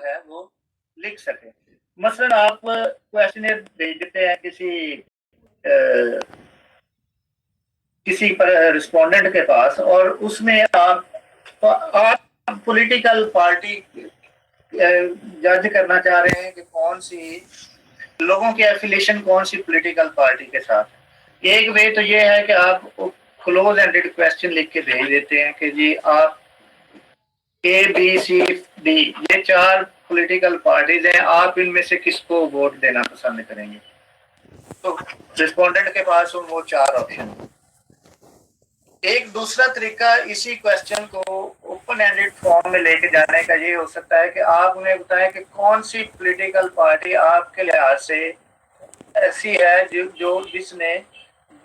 है वो लिख सके। मसलन आप क्वेश्चनर भेज देते हैं किसी रिस्पोंडेंट के पास और उसमें आप पॉलिटिकल पार्टी जज करना चाह रहे हैं कि कौन सी लोगों की एफिलिएशन कौन सी पॉलिटिकल पार्टी के साथ। एक वे तो ये है कि आप क्लोज एंडेड क्वेश्चन लिख के भेज देते हैं कि जी आप ए बी सी डी ये 4 पॉलिटिकल पार्टीज हैं, आप इनमें से किसको वोट देना पसंद करेंगे। तो रिस्पोंडेंट के पास वो 4 ऑप्शन। एक दूसरा तरीका इसी क्वेश्चन को ओपन एंडेड फॉर्म में लेके जाने का ये हो सकता है कि आप उन्हें बताएं कि कौन सी पॉलिटिकल पार्टी आपके लिहाज से ऐसी है जो जिसने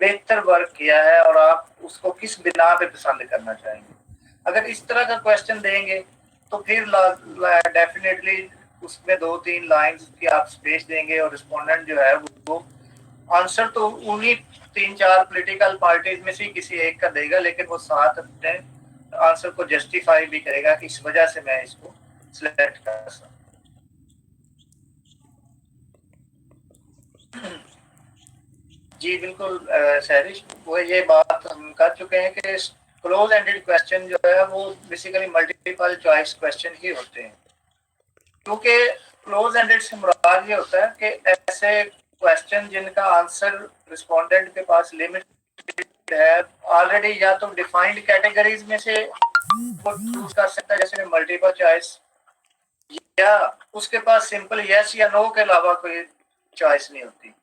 बेहतर वर्क किया है और आप उसको किस बिना पे पसंद करना चाहेंगे। अगर इस तरह का क्वेश्चन देंगे तो फिर डेफिनेटली उसमें 2-3 लाइंस की आप स्पेस देंगे और रिस्पोंडेंट जो है वो आंसर तो उन्हीं 3-4 पॉलिटिकल पार्टीज में से किसी एक का देगा, लेकिन वो साथ अपने आंसर को जस्टिफाई भी करेगा कि इस वजह से मैं इसको सिलेक्ट कर सकता। जी बिल्कुल सैरिश, वो ये बात हम कर चुके हैं कि क्लोज एंडेड क्वेश्चन जो है वो बेसिकली मल्टीपल चॉइस क्वेश्चन ही होते हैं, क्योंकि क्लोज एंडेड से मुराद ये होता है कि ऐसे क्वेश्चन जिनका आंसर रिस्पोंडेंट के पास लिमिटेड है ऑलरेडी, या तो डिफाइंड कैटेगरीज में से वो चूज कर सकता है जैसे मल्टीपल चॉइस, या उसके पास सिंपल यस या नो के अलावा कोई चॉइस नहीं होती।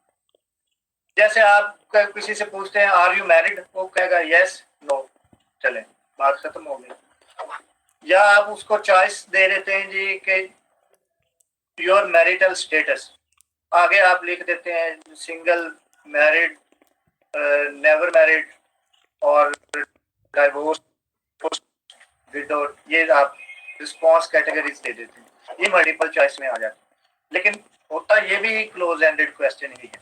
जैसे आप किसी से पूछते हैं आर यू मैरिड, वो कहेगा यस नो, चले बात खत्म हो गई। या आप उसको चॉइस दे देते हैं जी कि योर मैरिटल स्टेटस, आगे आप लिख देते हैं सिंगल, मैरिड, नेवर मैरिड और डाइवोर्स, विडो, ये आप रिस्पॉन्स कैटेगरीज दे देते हैं, ये मल्टीपल चॉइस में आ जाता है। लेकिन होता ये भी क्लोज एंडेड क्वेश्चन ही है।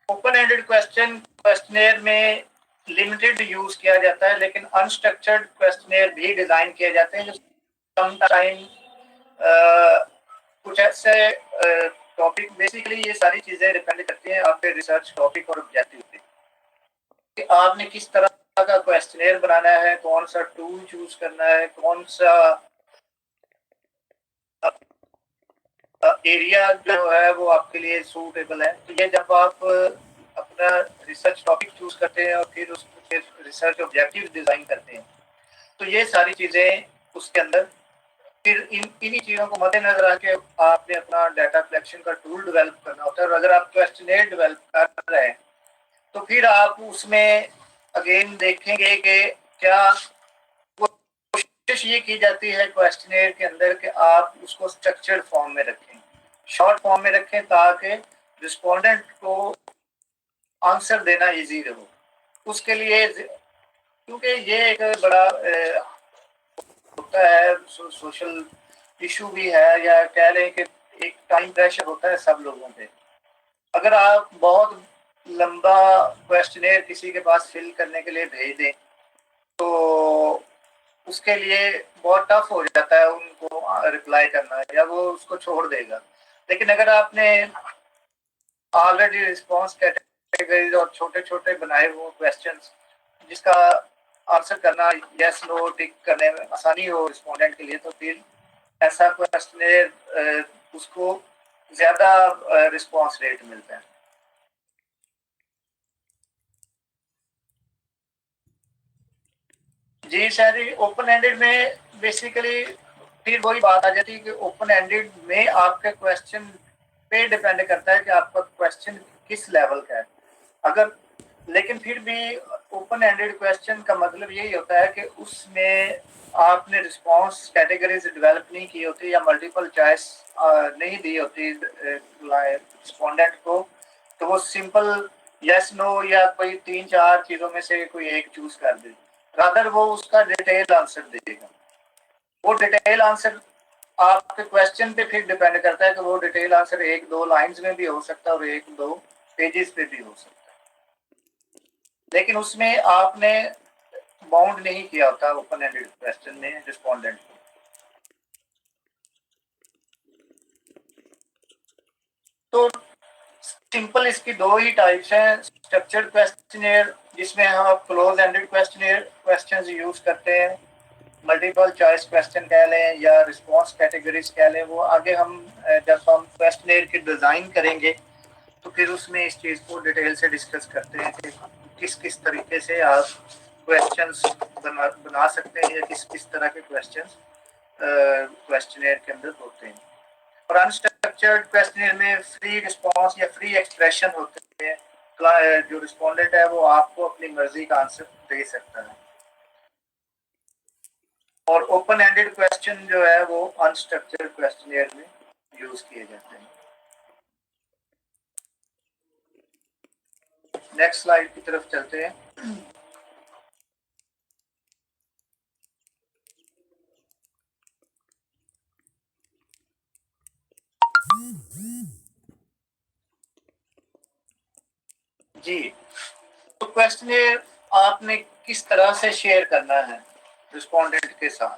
ओपन एंडेड क्वेश्चनेयर में लिमिटेड यूज किया जाता है, लेकिन अनस्ट्रक्चर्ड क्वेश्चनेयर भी डिजाइन किए जाते हैं जो समटाइम कुछ ऐसे टॉपिक, बेसिकली ये सारी चीजें डिपेंड करती हैं आपके रिसर्च टॉपिक और ऑब्जेक्टिव पे कि आपने किस तरह का क्वेश्चनेयर बनाना है, कौन सा टूल चूज करना है, कौन सा एरिया जो है वो आपके लिए सूटेबल है। तो ये जब आप अपना रिसर्च टॉपिक चूज करते हैं और फिर उसके रिसर्च ऑब्जेक्टिव डिजाइन करते हैं, तो ये सारी चीजें उसके अंदर फिर इन्हीं चीजों को मद्देनजर आके आपने अपना डाटा कलेक्शन का टूल डेवलप करना होता है। और अगर आप क्वेश्चनेयर डेवलप कर रहे हैं तो फिर आप उसमें अगेन देखेंगे कि क्या कोशिश ये की जाती है क्वेश्चनेयर के अंदर कि आप उसको स्ट्रक्चर्ड फॉर्म में रखें, शॉर्ट फॉर्म में रखें, ताकि रिस्पोंडेंट को आंसर देना इजी रहो। उसके लिए क्योंकि ये एक बड़ा होता है सोशल इशू भी है, या कह रहे हैं कि एक टाइम प्रेशर होता है सब लोगों पे। अगर आप बहुत लंबा क्वेश्चनेयर किसी के पास फिल करने के लिए भेज दें तो उसके लिए बहुत टफ हो जाता है उनको रिप्लाई करना, या वो उसको छोड़ देगा। लेकिन अगर आपने ऑलरेडी रिस्पॉन्स कैटेगरीज और छोटे छोटे बनाए हुए क्वेश्चंस जिसका आंसर करना यस नो टिक करने में आसानी हो रिस्पोंडेंट के लिए, तो फिर ऐसा क्वेश्चनेयर उसको ज्यादा रिस्पॉन्स रेट मिलता है। जी सर, ओपन एंडेड में बेसिकली फिर वही बात आ जाती है कि ओपन एंडेड में आपके क्वेश्चन पे डिपेंड करता है कि आपका क्वेश्चन किस लेवल का है। अगर लेकिन फिर भी ओपन एंडेड क्वेश्चन का मतलब यही होता है कि उसमें आपने रिस्पांस कैटेगरीज डेवलप नहीं की होती या मल्टीपल चॉइस नहीं दी होती रिस्पोंडेंट को, तो वो सिंपल यस नो या कोई 3-4 चीजों में से कोई एक चूज कर दे, रादर वो उसका डिटेल आंसर देगा। वो डिटेल आंसर आपके क्वेश्चन पे फिर डिपेंड करता है कि वो डिटेल आंसर 1-2 लाइंस में भी हो सकता है और 1-2 पेजेस पे भी हो सकता है, लेकिन उसमें आपने बाउंड नहीं किया होता ओपन एंडेड क्वेश्चन में रिस्पोंडेंट को। तो सिंपल इसकी दो ही टाइप्स हैं, स्ट्रक्चर्ड क्वेश्चनियर जिसमें हम आप close ended questionnaire questions use करते हैं, मल्टीपल चॉइस क्वेश्चन कह लें या रिस्पांस कैटेगरीज कह लें, वो आगे हम जब हम क्वेश्चनियर की डिज़ाइन करेंगे तो फिर उसमें इस चीज़ को डिटेल से डिस्कस करते हैं कि किस किस तरीके से आप क्वेश्चंस बना सकते हैं या किस किस तरह के क्वेश्चंस क्वेश्चनियर के अंदर होते हैं। और अनस्ट्रक्चर्ड क्वेश्चनियर में फ्री रिस्पांस या फ्री एक्सप्रेशन होते हैं, जो रिस्पोंडेंट है वो आपको अपनी मर्जी का आंसर दे सकता है। और ओपन एंडेड क्वेश्चन जो है वो अनस्ट्रक्चर्ड क्वेश्चनियर में यूज किए जाते हैं। नेक्स्ट स्लाइड की तरफ चलते हैं। जी, तो क्वेश्चनियर आपने किस तरह से शेयर करना है रिस्पोंडेंट के साथ,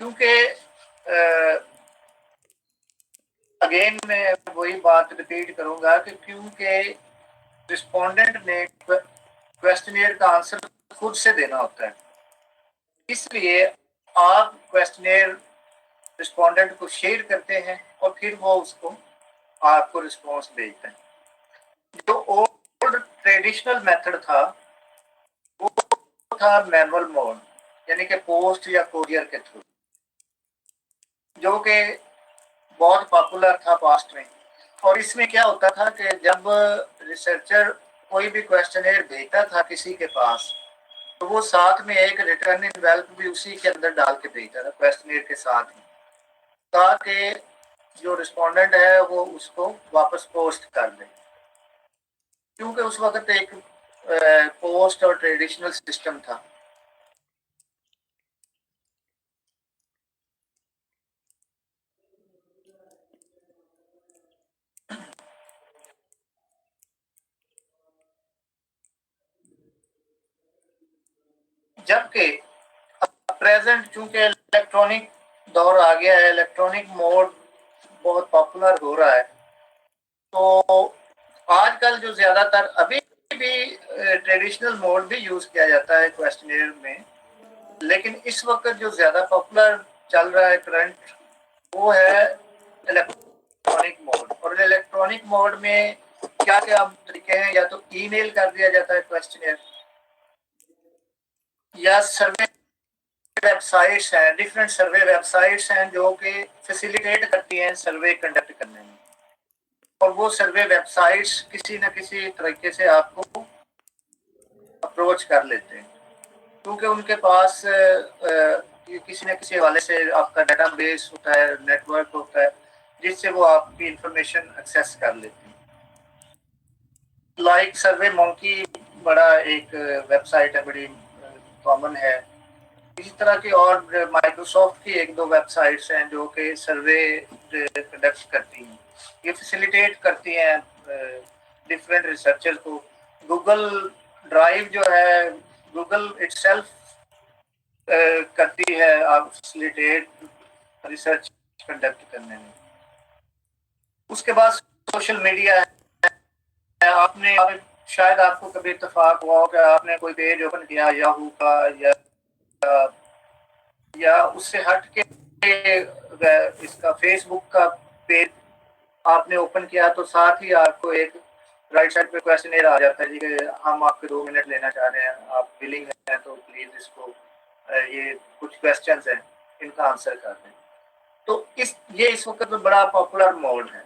क्योंकि अगेन मैं वही बात रिपीट करूंगा कि क्योंकि रिस्पोंडेंट ने क्वेश्चनियर का आंसर खुद से देना होता है, इसलिए आप क्वेश्चनियर रिस्पोंडेंट को शेयर करते हैं और फिर वो उसको आपको रिस्पॉन्स भेजते हैं। जो ओल्ड ट्रेडिशनल मेथड था वो था मैनुअल मोड, यानी कि पोस्ट या कोरियर के थ्रू, जो कि बहुत पॉपुलर था पास्ट में। और इसमें क्या होता था कि जब रिसर्चर कोई भी क्वेश्चनियर भेजता था किसी के पास, तो वो साथ में एक रिटर्न इनवेलप भी उसी के अंदर डाल के भेजता था क्वेश्चनियर के साथ ही, ताकि जो रिस्पोंडेंट है वो उसको वापस पोस्ट कर दे, क्योंकि उस वक्त एक पोस्ट और ट्रेडिशनल सिस्टम था। जबकि प्रेजेंट चूंकि इलेक्ट्रॉनिक दौर आ गया है, इलेक्ट्रॉनिक मोड बहुत पॉपुलर हो रहा है, तो आजकल जो ज्यादातर अभी भी ट्रेडिशनल मोड भी यूज किया जाता है क्वेश्चनियर में, लेकिन इस वक्त जो ज्यादा पॉपुलर चल रहा है करंट, वो है इलेक्ट्रॉनिक मोड। और इलेक्ट्रॉनिक मोड में क्या क्या तरीके हैं, या तो ईमेल कर दिया जाता है क्वेश्चनियर, या सर्वे वेबसाइट्स हैं, डिफरेंट सर्वे वेबसाइट्स हैं जो कि फैसिलिटेट करती हैं सर्वे कंडक्ट करने में, और वो सर्वे वेबसाइट्स किसी न किसी तरीके से आपको अप्रोच कर लेते हैं, क्योंकि उनके पास किसी न किसी हवाले से आपका डेटाबेस होता है, नेटवर्क होता है, जिससे वो आपकी इंफॉर्मेशन एक्सेस कर लेते हैं। लाइक सर्वे मंकी बड़ा एक वेबसाइट है, बड़ी कॉमन है। इसी तरह की और माइक्रोसॉफ्ट की एक दो वेबसाइट्स हैं जो कि सर्वे कंडक्ट करती हैं, ये फैसिलिटेट करती हैं डिफरेंट रिसर्चर को। गूगल ड्राइव जो है, गूगल इटसेल्फ करती है आप फैसिलिटेट रिसर्च कंडक्ट करने में। उसके बाद सोशल मीडिया है, आपने शायद आपको कभी इत्तेफाक हुआ हो कि आपने कोई पेज ओपन किया याहू का या उससे हट के इसका फेसबुक का पेज आपने ओपन किया, तो साथ ही आपको एक राइट साइड पे क्वेश्चन आ जाता है जी कि हम आपके 2 मिनट लेना चाह रहे हैं, आप विलिंग हैं तो प्लीज इसको ये कुछ क्वेश्चंस हैं इनका आंसर कर दें। तो ये इस वक्त में बड़ा पॉपुलर मोड है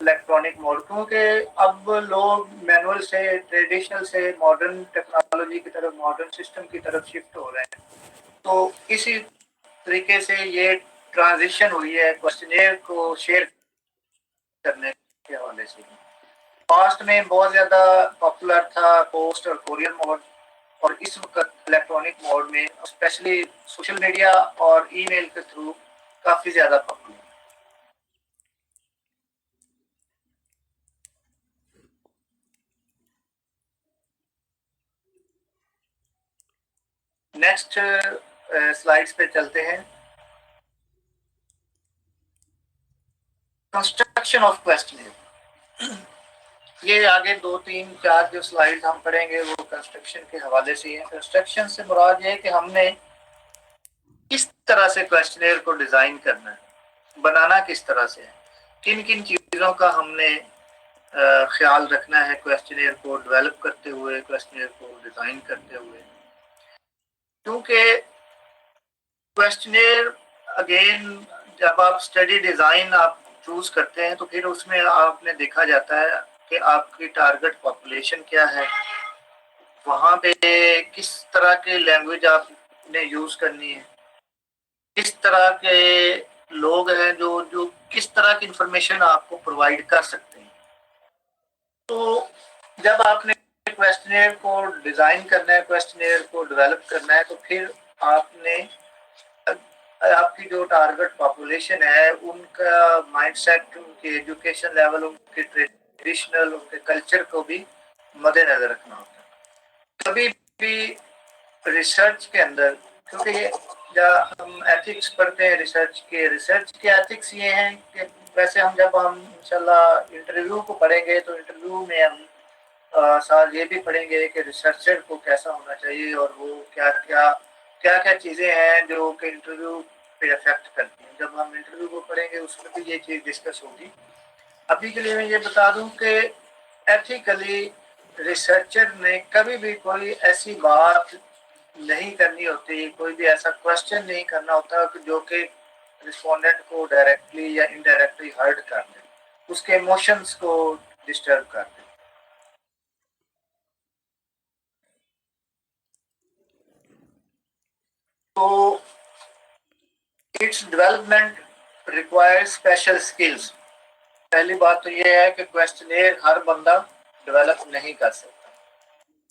इलेक्ट्रॉनिक मोड, क्योंकि अब लोग मैनुअल से, ट्रेडिशनल से मॉडर्न टेक्नोलॉजी की तरफ, मॉडर्न सिस्टम की तरफ शिफ्ट हो रहे हैं। तो इसी तरीके से ये ट्रांजिशन हुई है क्वेश्चनियर को शेयर करने के हवाले से। पास्ट में बहुत ज्यादा पॉपुलर था पोस्ट और कोरियर मोड, और इस वक्त इलेक्ट्रॉनिक मोड में स्पेशली सोशल मीडिया और ईमेल के थ्रू काफी ज्यादा पॉपुलर। नेक्स्ट स्लाइड्स पे चलते हैं। कंस्ट्रक्शन ऑफ क्वेश्चन, ये आगे 2 3 4 जो स्लाइड हम पढ़ेंगे वो कंस्ट्रक्शन के हवाले से है। कंस्ट्रक्शन से मुराद ये है कि हमने किस तरह से क्वेश्चनेयर को डिजाइन करना है, बनाना किस तरह से है, किन किन चीजों का हमने ख्याल रखना है क्वेश्चनेयर को डेवलप करते हुए, क्वेश्चनेयर को डिजाइन करते हुए। क्योंकि क्वेश्चनेयर अगेन जब आप स्टडी डिजाइन आप चूज करते हैं तो फिर उसमें आपने देखा जाता है कि आपकी टारगेट पॉपुलेशन क्या है, वहाँ पे किस तरह के लैंग्वेज आपने यूज करनी है, किस तरह के लोग हैं जो जो किस तरह की इंफॉर्मेशन आपको प्रोवाइड कर सकते हैं। तो जब आपने क्वेश्चनेयर को डिजाइन करना है, क्वेश्चनेयर को डेवलप करना है, तो फिर आपने आपकी जो टारगेट पॉपुलेशन है उनका माइंडसेट, उनके एजुकेशन लेवल, उनके ट्रेडिशनल, उनके कल्चर को भी मद्देनजर रखना होता है। कभी भी रिसर्च के अंदर, क्योंकि हम एथिक्स पढ़ते हैं रिसर्च के एथिक्स ये हैं कि वैसे जब हम इंशाल्लाह इंटरव्यू को पढ़ेंगे तो इंटरव्यू में हम साथ ये भी पढ़ेंगे कि रिसर्चर को कैसा होना चाहिए और वो क्या क्या चीज़ें हैं जो कि इंटरव्यू पे अफेक्ट करती हैं। जब हम इंटरव्यू को पढ़ेंगे उसमें भी ये चीज़ डिस्कस होगी। अभी के लिए मैं ये बता दूं कि एथिकली रिसर्चर ने कभी भी कोई ऐसी बात नहीं करनी होती, कोई भी ऐसा क्वेश्चन नहीं करना होता जो कि रिस्पोंडेंट को डायरेक्टली या इनडायरेक्टली हर्ट कर दे, उसके इमोशंस को डिस्टर्ब कर दे। तो its development requires special skills. पहली बात तो ये है कि क्वेश्चनेयर हर बंदा डेवलप नहीं कर सकता।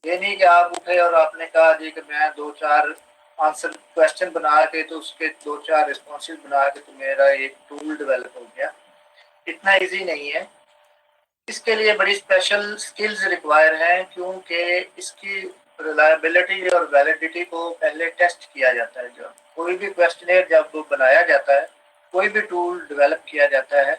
ये नहीं कि आप उठे और आपने कहा जी कि मैं 2-4 आंसर क्वेश्चन बना के तो उसके 2-4 रिस्पॉन्सेज बना के तो मेरा एक टूल डेवलप हो गया। इतना इजी नहीं है, इसके लिए बड़ी स्पेशल स्किल्स रिक्वायर हैं, क्योंकि इसकी रिलायबिलिटी और वैलिडिटी को पहले टेस्ट किया जाता है। जब कोई भी क्वेश्चनेयर जब बनाया जाता है, कोई भी टूल डेवलप किया जाता है,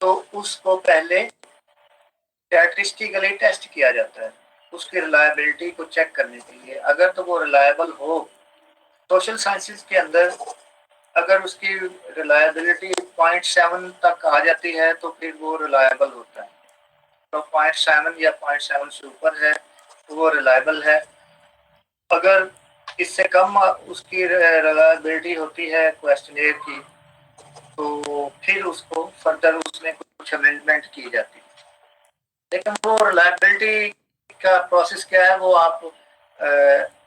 तो उसको पहले स्टैटिस्टिकली टेस्ट किया जाता है उसकी रिलायबिलिटी को चेक करने के लिए। अगर तो वो रिलायबल हो, सोशल साइंसेज के अंदर अगर उसकी रिलायबिलिटी 0.7 तक आ जाती है तो फिर वो रिलायबल होता है। तो 0.7 या 0.7 से ऊपर है तो वो रिलायबल है। अगर इससे कम उसकी रिलायबिलिटी होती है क्वेश्चनेयर की, तो फिर उसको फर्दर उसमें कुछ अमेंडमेंट की जाती है। लेकिन वो रिलायबिलिटी का प्रोसेस क्या है वो आप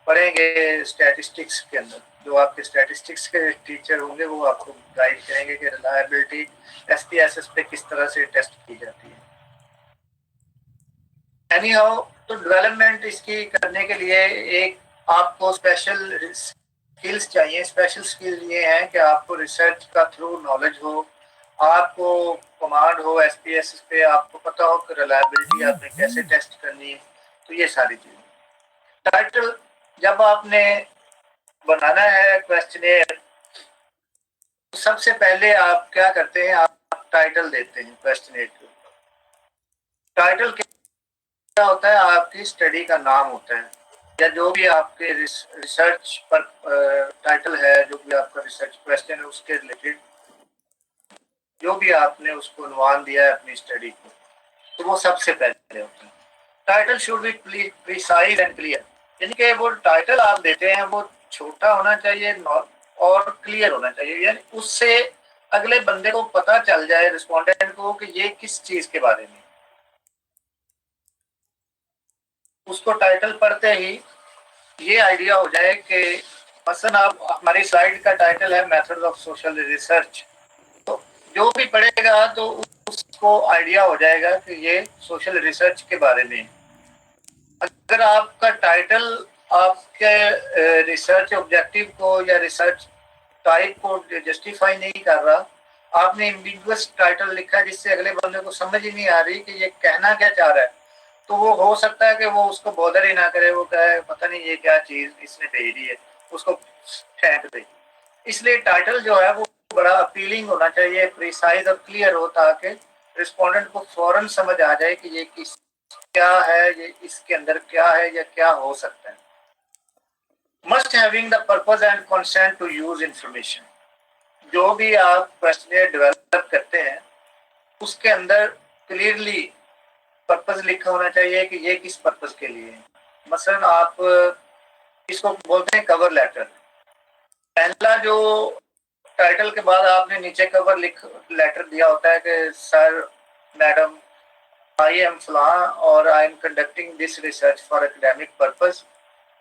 पढ़ेंगे स्टैटिस्टिक्स के अंदर। जो आपके स्टैटिस्टिक्स के टीचर होंगे वो आपको गाइड करेंगे कि रिलायबिलिटी एसपीएसएस पे किस तरह से टेस्ट की जाती है। एनी हाउ, तो डेवलपमेंट इसकी करने के लिए एक आपको स्पेशल स्किल्स चाहिए। स्पेशल स्किल्स ये हैं कि आपको रिसर्च का थ्रू नॉलेज हो, आपको कमांड हो एसपीएस पे, आपको पता हो कि रिलायबिलिटी आपने कैसे टेस्ट करनी है। तो ये सारी चीजें। टाइटल जब आपने बनाना है क्वेश्चनेयर, तो सबसे पहले आप क्या करते हैं, आप टाइटल देते हैं क्वेश्चनेयर को। टाइटल क्या होता है, आपकी स्टडी का नाम होता है या जो भी आपके रिसर्च पर टाइटल है, जो भी आपका रिसर्च क्वेश्चन है उसके रिलेटेड जो भी आपने उसको अनुमान दिया है अपनी स्टडी को, तो वो सबसे पहले होता है। Title should be precise and clear, यानी कि वो टाइटल आप देते हैं वो छोटा होना चाहिए और क्लियर होना चाहिए, यानी उससे अगले बंदे को पता चल जाए, रिस्पोंडेंट को, कि ये किस चीज के बारे में। उसको टाइटल पढ़ते ही ये आइडिया हो जाए कि मसलन आप हमारी स्लाइड का टाइटल है मेथड्स ऑफ सोशल रिसर्च, तो जो भी पढ़ेगा तो उसको आइडिया हो जाएगा कि ये सोशल रिसर्च के बारे में। अगर आपका टाइटल आपके रिसर्च ऑब्जेक्टिव को या रिसर्च टाइप को जस्टिफाई नहीं कर रहा, आपने एम्बिगुअस टाइटल लिखा जिससे अगले बंदे को समझ ही नहीं आ रही कि ये कहना क्या चाह रहा है, तो वो हो सकता है कि वो उसको बॉदर ही ना करे, वो कहे पता नहीं ये क्या चीज इसने भेज दी है, उसको फेंक दे। इसलिए टाइटल जो है वो बड़ा अपीलिंग होना चाहिए, प्रिसाइज और क्लियर हो, ताकि रिस्पोंडेंट को फौरन समझ आ जाए कि ये किस क्या है, ये इसके अंदर क्या है या क्या हो सकता है। Must having the purpose and consent to use information. जो भी आप क्वेश्चन डेवलप करते हैं उसके अंदर क्लियरली पर्पस लिखा होना चाहिए कि ये किस पर्पस के लिए है। मसलन आप इसको बोलते हैं कवर लेटर। पहला जो टाइटल के बाद आपने नीचे कवर लेटर दिया होता है कि सर मैडम आई एम फलां और I am conducting this research for academic purpose,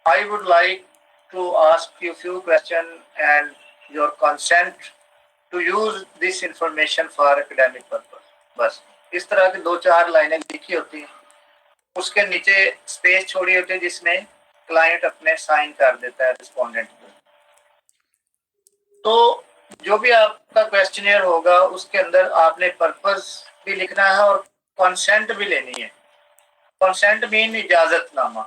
I would like to ask you few question and your consent to use this information for academic purpose. बस इस तरह की 2-4 लाइनें लिखी होती हैं, उसके नीचे स्पेस छोड़ी होती है जिसमें क्लाइंट अपने साइन कर देता है रिस्पोंडेंट को। तो जो भी आपका क्वेश्चनियर होगा उसके अंदर आपने पर्पस भी लिखना है और कंसेंट भी लेनी है। कंसेंट मीन इजाजतनामा,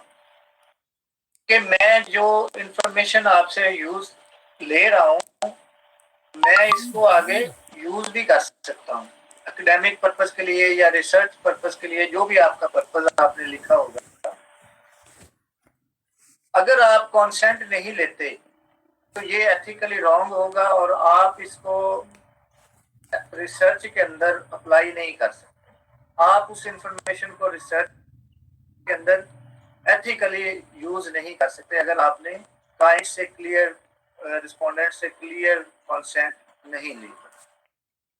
कि मैं जो इंफॉर्मेशन आपसे यूज ले रहा हूँ मैं इसको आगे यूज भी कर सकता हूँ एकेडमिक पर्पस के लिए या रिसर्च पर्पस के लिए, जो भी आपका पर्पस आपने लिखा होगा। अगर आप कंसेंट नहीं लेते तो ये एथिकली रॉन्ग होगा और आप इसको रिसर्च के अंदर अप्लाई नहीं कर सकते। आप उस इंफॉर्मेशन को रिसर्च के अंदर एथिकली यूज नहीं कर सकते अगर आपने क्लाइंट से क्लियर, रिस्पोंडेंट से क्लियर कंसेंट नहीं ली।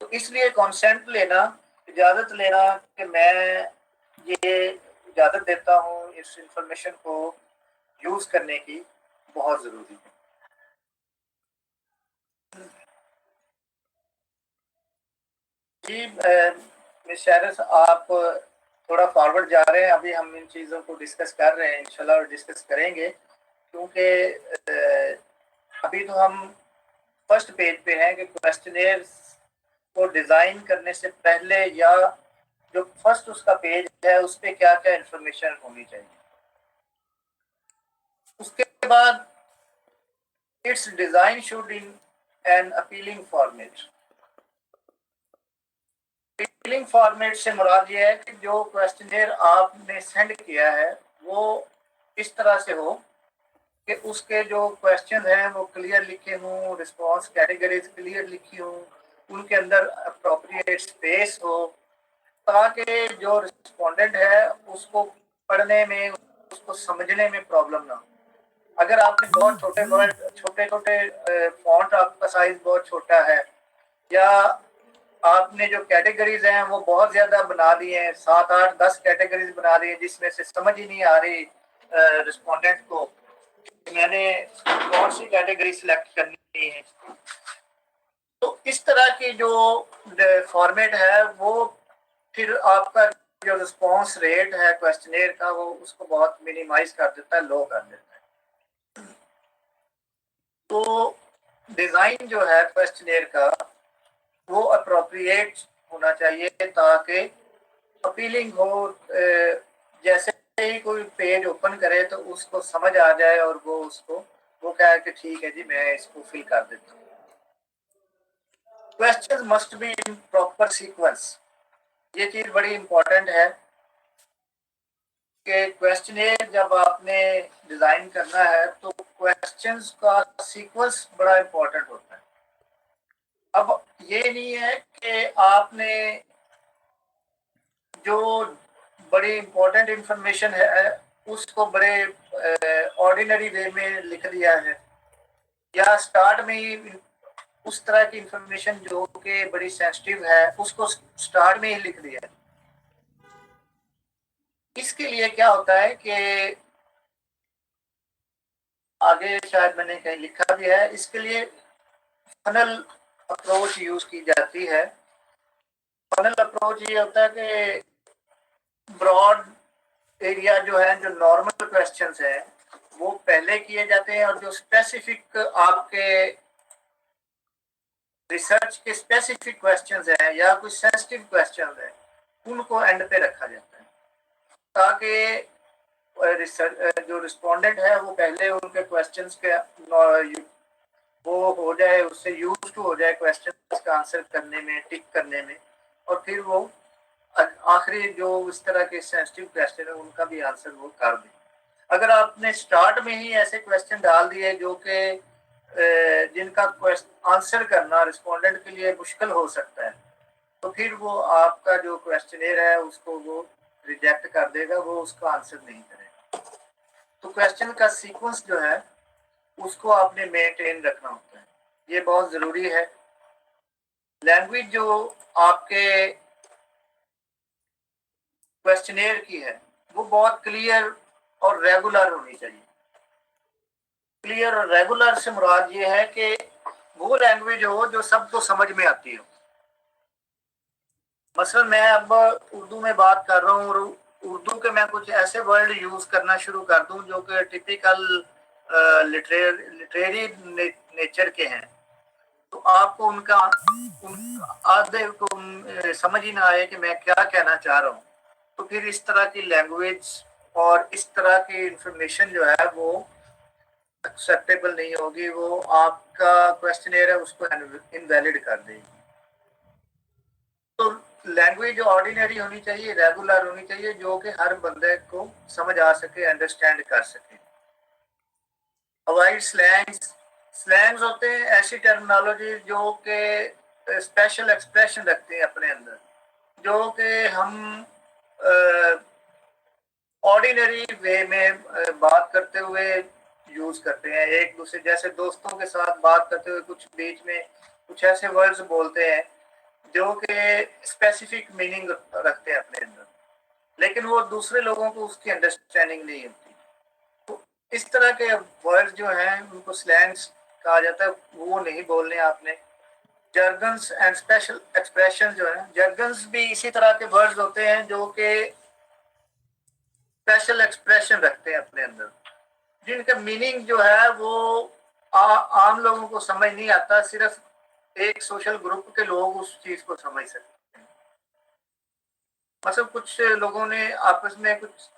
तो इसलिए कंसेंट लेना, इजाजत लेना कि मैं ये इजाजत देता हूँ इस इंफॉर्मेशन को यूज करने की, बहुत जरूरी है। जी मिस शैरस, आप थोड़ा फॉरवर्ड जा रहे हैं, अभी हम इन चीज़ों को डिस्कस कर रहे हैं इंशाल्लाह और डिस्कस करेंगे, क्योंकि अभी तो हम फर्स्ट पेज पे हैं कि क्वेश्चनेयर को डिज़ाइन करने से पहले या जो फर्स्ट उसका पेज है उस पर क्या क्या इंफॉर्मेशन होनी चाहिए। उसके बाद it's design should in an appealing format. Appealing format से मुराद ये है कि जो क्वेश्चनेयर आपने सेंड किया है वो इस तरह से हो कि उसके जो क्वेश्चन हैं वो क्लियर लिखे हों, रिस्पांस कैटेगरीज क्लियर लिखी हों, उनके अंदर अप्रोप्रिएट स्पेस हो, ताकि जो रिस्पोंडेंट है उसको पढ़ने में, उसको समझने में प्रॉब्लम ना हो। अगर आपने बहुत छोटे छोटे फॉन्ट, आपका साइज बहुत छोटा है, या आपने जो कैटेगरीज हैं वो बहुत ज्यादा बना दी हैं, 7-8-10 कैटेगरीज बना दी हैं, जिसमें से समझ ही नहीं आ रही रिस्पोंडेंट को मैंने कौन सी कैटेगरी सिलेक्ट करनी है। तो इस तरह की जो फॉर्मेट है वो फिर आपका जो रिस्पांस रेट है क्वेश्चनेयर का वो उसको बहुत मिनिमाइज कर देता है, लो कर देता है। तो डिजाइन जो है क्वेश्चनेयर का वो अप्रोप्रिएट होना चाहिए ताकि अपीलिंग हो। जैसे ही कोई पेज ओपन करे तो उसको समझ आ जाए और वो कहे कि ठीक है जी मैं इसको फिल कर देता हूँ। Question must be in proper sequence. ये चीज बड़ी इंपॉर्टेंट है कि क्वेश्चनेयर जब आपने डिजाइन करना है तो क्वेश्चंस का सीक्वेंस बड़ा इंपॉर्टेंट होता है। अब ये नहीं है कि आपने जो बड़ी इंपॉर्टेंट इंफॉर्मेशन है उसको बड़े ऑर्डिनरी वे में लिख दिया है, या स्टार्ट में ही उस तरह की इंफॉर्मेशन जो कि बड़ी सेंसिटिव है उसको स्टार्ट में ही लिख दिया। इसके लिए क्या होता है कि आगे शायद मैंने कहीं लिखा भी है, इसके लिए फनल अप्रोच यूज की जाती है। फनल अप्रोच ये होता है कि ब्रॉड एरिया जो है, जो नॉर्मल क्वेश्चंस है वो पहले किए जाते हैं और जो स्पेसिफिक आपके रिसर्च के स्पेसिफिक क्वेश्चंस हैं या कोई सेंसिटिव क्वेश्चंस हैं उनको एंड पे रखा जाता है, ताकि जो रिस्पोंडेंट है वो पहले उनके क्वेश्चंस के वो हो जाए, उससे यूज टू हो जाए क्वेश्चन का आंसर करने में, टिक करने में, और फिर वो आखिरी जो इस तरह के सेंसिटिव क्वेश्चन है उनका भी आंसर वो कर दे। अगर आपने स्टार्ट में ही ऐसे क्वेश्चन डाल दिए जो कि जिनका आंसर करना रिस्पोंडेंट के लिए मुश्किल हो सकता है, तो फिर वो आपका जो क्वेश्चनेयर है उसको वो रिजेक्ट कर देगा, वो उसका आंसर नहीं करेगा। तो क्वेश्चन का सीक्वेंस जो है उसको आपने मेंटेन रखना होता है, ये बहुत ज़रूरी है। लैंग्वेज जो आपके क्वेश्चनेयर की है वो बहुत क्लियर और रेगुलर होनी चाहिए। क्लियर और रेगुलर से मुराद ये है कि वो लैंग्वेज हो जो सबको समझ में आती हो। मसलन मैं अब उर्दू में बात कर रहा हूँ और उर्दू के मैं कुछ ऐसे वर्ड यूज करना शुरू कर दूं जो कि टिपिकल लिटरेरी नेचर के हैं, तो आपको आधे को समझ ही ना आए कि मैं क्या कहना चाह रहा हूँ। तो फिर इस तरह की लैंग्वेज और इस तरह की इंफॉर्मेशन जो है वो एक्सेप्टेबल नहीं होगी, वो आपका क्वेश्चनेयर है उसको इनवैलिड कर देगी। तो लैंग्वेज ऑर्डिनरी होनी चाहिए, रेगुलर होनी चाहिए, जो कि हर बंदे को समझ आ सके, अंडरस्टैंड कर सके। Avoid slangs. स्लैंग्स होते हैं ऐसी टर्मिनोलॉजी जो कि स्पेशल एक्सप्रेशन रखते हैं अपने अंदर, जो कि हम ऑर्डिनरी वे में बात करते हुए यूज करते हैं एक दूसरे, जैसे दोस्तों के साथ बात करते हुए कुछ बीच में कुछ ऐसे वर्ड्स बोलते हैं जो कि स्पेसिफिक मीनिंग रखते हैं अपने अंदर, लेकिन वो दूसरे लोगों को उसकी अंडरस्टैंडिंग नहीं होती। तो इस तरह के वर्ड्स जो हैं उनको स्लैंग्स कहा जाता है, वो नहीं बोलने आपने। जर्गन्स एंड स्पेशल एक्सप्रेशन जो है, जर्गन्स भी इसी तरह के वर्ड्स होते हैं जो कि स्पेशल एक्सप्रेशन रखते हैं अपने अंदर, जिनका मीनिंग जो है वो आम लोगों को समझ नहीं आता, सिर्फ एक सोशल ग्रुप के लोग उस चीज को समझ सकते हैं। मतलब कुछ लोगों ने आपस में कुछ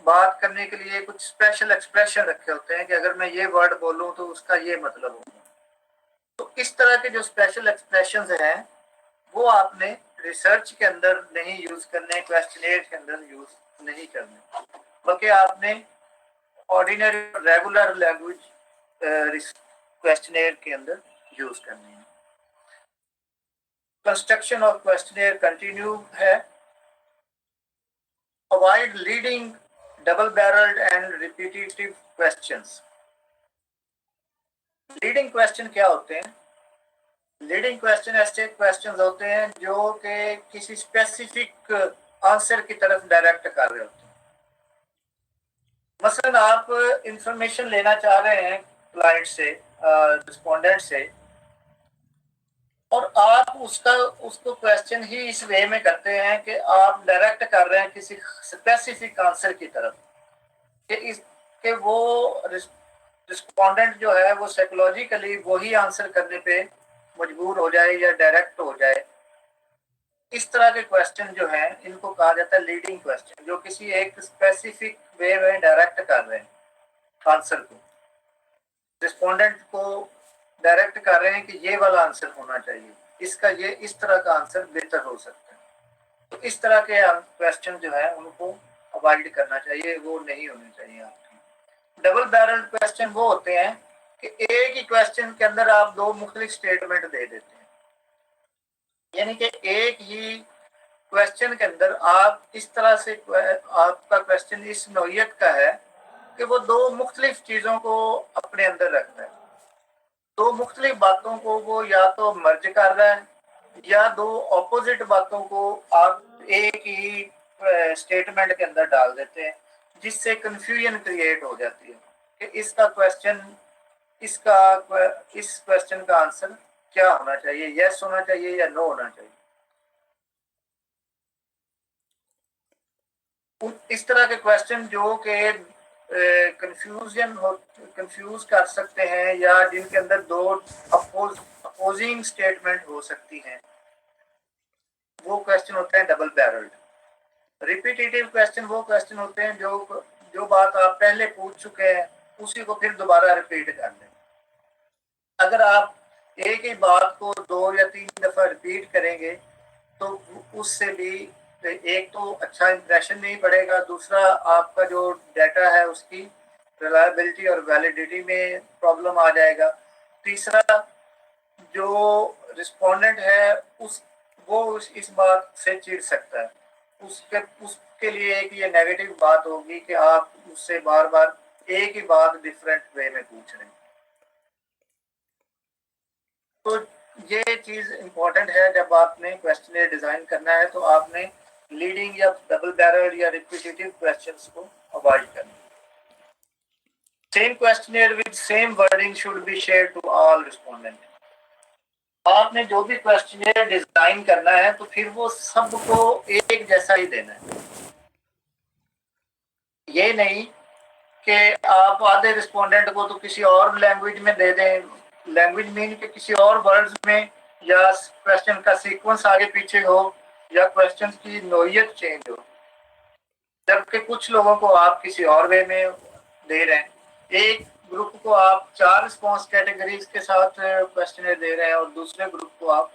बात करने के लिए कुछ स्पेशल एक्सप्रेशन रखे होते हैं कि अगर मैं ये वर्ड बोलूं तो उसका ये मतलब होगा। तो इस तरह के जो स्पेशल एक्सप्रेशंस हैं वो आपने रिसर्च के अंदर नहीं यूज करने, क्वेश्चनेयर के अंदर यूज नहीं करने, बल्कि आपने ऑर्डिनरी रेगुलर लैंग्वेज क्वेश्चनेयर के अंदर यूज करनी है। कंस्ट्रक्शन ऑफ क्वेश्चनेयर कंटिन्यू है। Avoid leading double barrelled and repetitive questions. Leading question क्या होते हैं? लीडिंग क्वेश्चन ऐसे क्वेश्चंस होते हैं जो कि किसी स्पेसिफिक आंसर की तरफ डायरेक्ट कर रहे होते हैं। मसलन आप इंफॉर्मेशन लेना चाह रहे हैं क्लाइंट से, रिस्पोंडेंट से, और आप उसको क्वेश्चन ही इस वे में करते हैं कि आप डायरेक्ट कर रहे हैं किसी स्पेसिफिक आंसर की तरफ, कि वो रिस्पोंडेंट जो है वो साइकोलॉजिकली वही आंसर करने पे मजबूर हो जाए या डायरेक्ट हो जाए। इस तरह के क्वेश्चन जो है इनको कहा जाता है लीडिंग क्वेश्चन, जो किसी एक स्पेसिफिक वे में डायरेक्ट कर रहे हैं आंसर को, रिस्पोंडेंट को डायरेक्ट कर रहे हैं कि ये वाला आंसर होना चाहिए, इसका ये इस तरह का आंसर बेहतर हो सकता है। तो इस तरह के क्वेश्चन जो है उनको अवॉइड करना चाहिए, वो नहीं होने चाहिए आपके। डबल बैरल क्वेश्चन वो होते हैं कि एक ही क्वेश्चन के अंदर आप दो मुख्तलिफ स्टेटमेंट दे देते हैं, यानी कि एक ही क्वेश्चन के अंदर आप इस तरह से, आपका क्वेश्चन इस नौइयत का है कि वो दो मुख्तलिफ चीज़ों को अपने अंदर रखता है, दो मुख्तलिफ बातों को वो या तो मर्ज कर रहा है या दो ऑपोजिट बातों को आप एक ही स्टेटमेंट के अंदर डाल देते हैं, जिससे कंफ्यूजन क्रिएट हो जाती है कि इसका इस क्वेश्चन का आंसर क्या होना चाहिए, यस होना चाहिए या नो होना चाहिए। इस तरह के क्वेश्चन जो कि कंफ्यूज कर सकते हैं या जिनके अंदर दो अपोजिंग स्टेटमेंट हो सकती हैं, वो क्वेश्चन होते हैं डबल बैरल्ड। रिपीटेटिव क्वेश्चन वो क्वेश्चन होते हैं जो बात आप पहले पूछ चुके हैं उसी को फिर दोबारा रिपीट कर दें। अगर आप एक ही बात को 2 या 3 दफा रिपीट करेंगे तो उससे भी एक तो अच्छा इंप्रेशन नहीं पड़ेगा, दूसरा आपका जो डाटा है उसकी रिलायबिलिटी और वैलिडिटी में प्रॉब्लम आ जाएगा, तीसरा जो रिस्पोंडेंट है वो इस बात से चिढ़ सकता है, उसके लिए एक ये नेगेटिव बात होगी कि आप उससे बार बार एक ही बात डिफरेंट वे में पूछ रहे हैं। तो ये चीज इंपॉर्टेंट है, जब आपने क्वेश्चन डिजाइन करना है तो आपने लीडिंग या डबल बैरल या रिपीटेटिव क्वेश्चंस को अवॉइड करना। Same questionnaire with same wording should be share to all respondent. आपने जो भी क्वेश्चनर डिजाइन करना है तो फिर वो सबको एक जैसा ही देना है। ये नहीं कि आप आधे रिस्पोंडेंट को तो किसी और लैंग्वेज में दे दें, लैंग्वेज मीन के किसी और वर्ड्स में, या क्वेश्चन का सीक्वेंस आगे पीछे हो, या क्वेश्चन की नोयत चेंज हो, जबकि कुछ लोगों को आप किसी और वे में दे रहे हैं। एक ग्रुप को आप 4 रिस्पॉन्स कैटेगरीज के साथ क्वेश्चनर दे रहे हैं और दूसरे ग्रुप को आप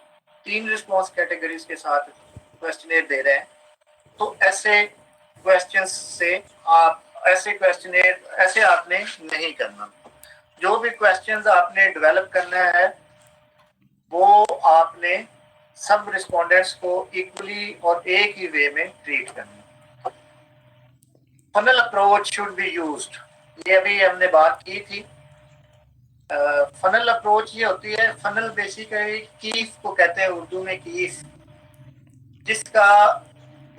3 रिस्पॉन्स कैटेगरीज के साथ क्वेश्चनर दे रहे हैं। तो ऐसे क्वेश्चंस से आप ऐसे आपने नहीं करना। जो भी क्वेश्चंस आपने डेवलप करना है वो आपने सब रिस्पोंडेंट्स को इक्वली और एक ही वे में ट्रीट करना। Funnel approach should be used, ये अभी हमने बात की थी। फनल अप्रोच ये होती है, फनल बेसिकली कीफ को कहते हैं उर्दू में, कीफ, जिसका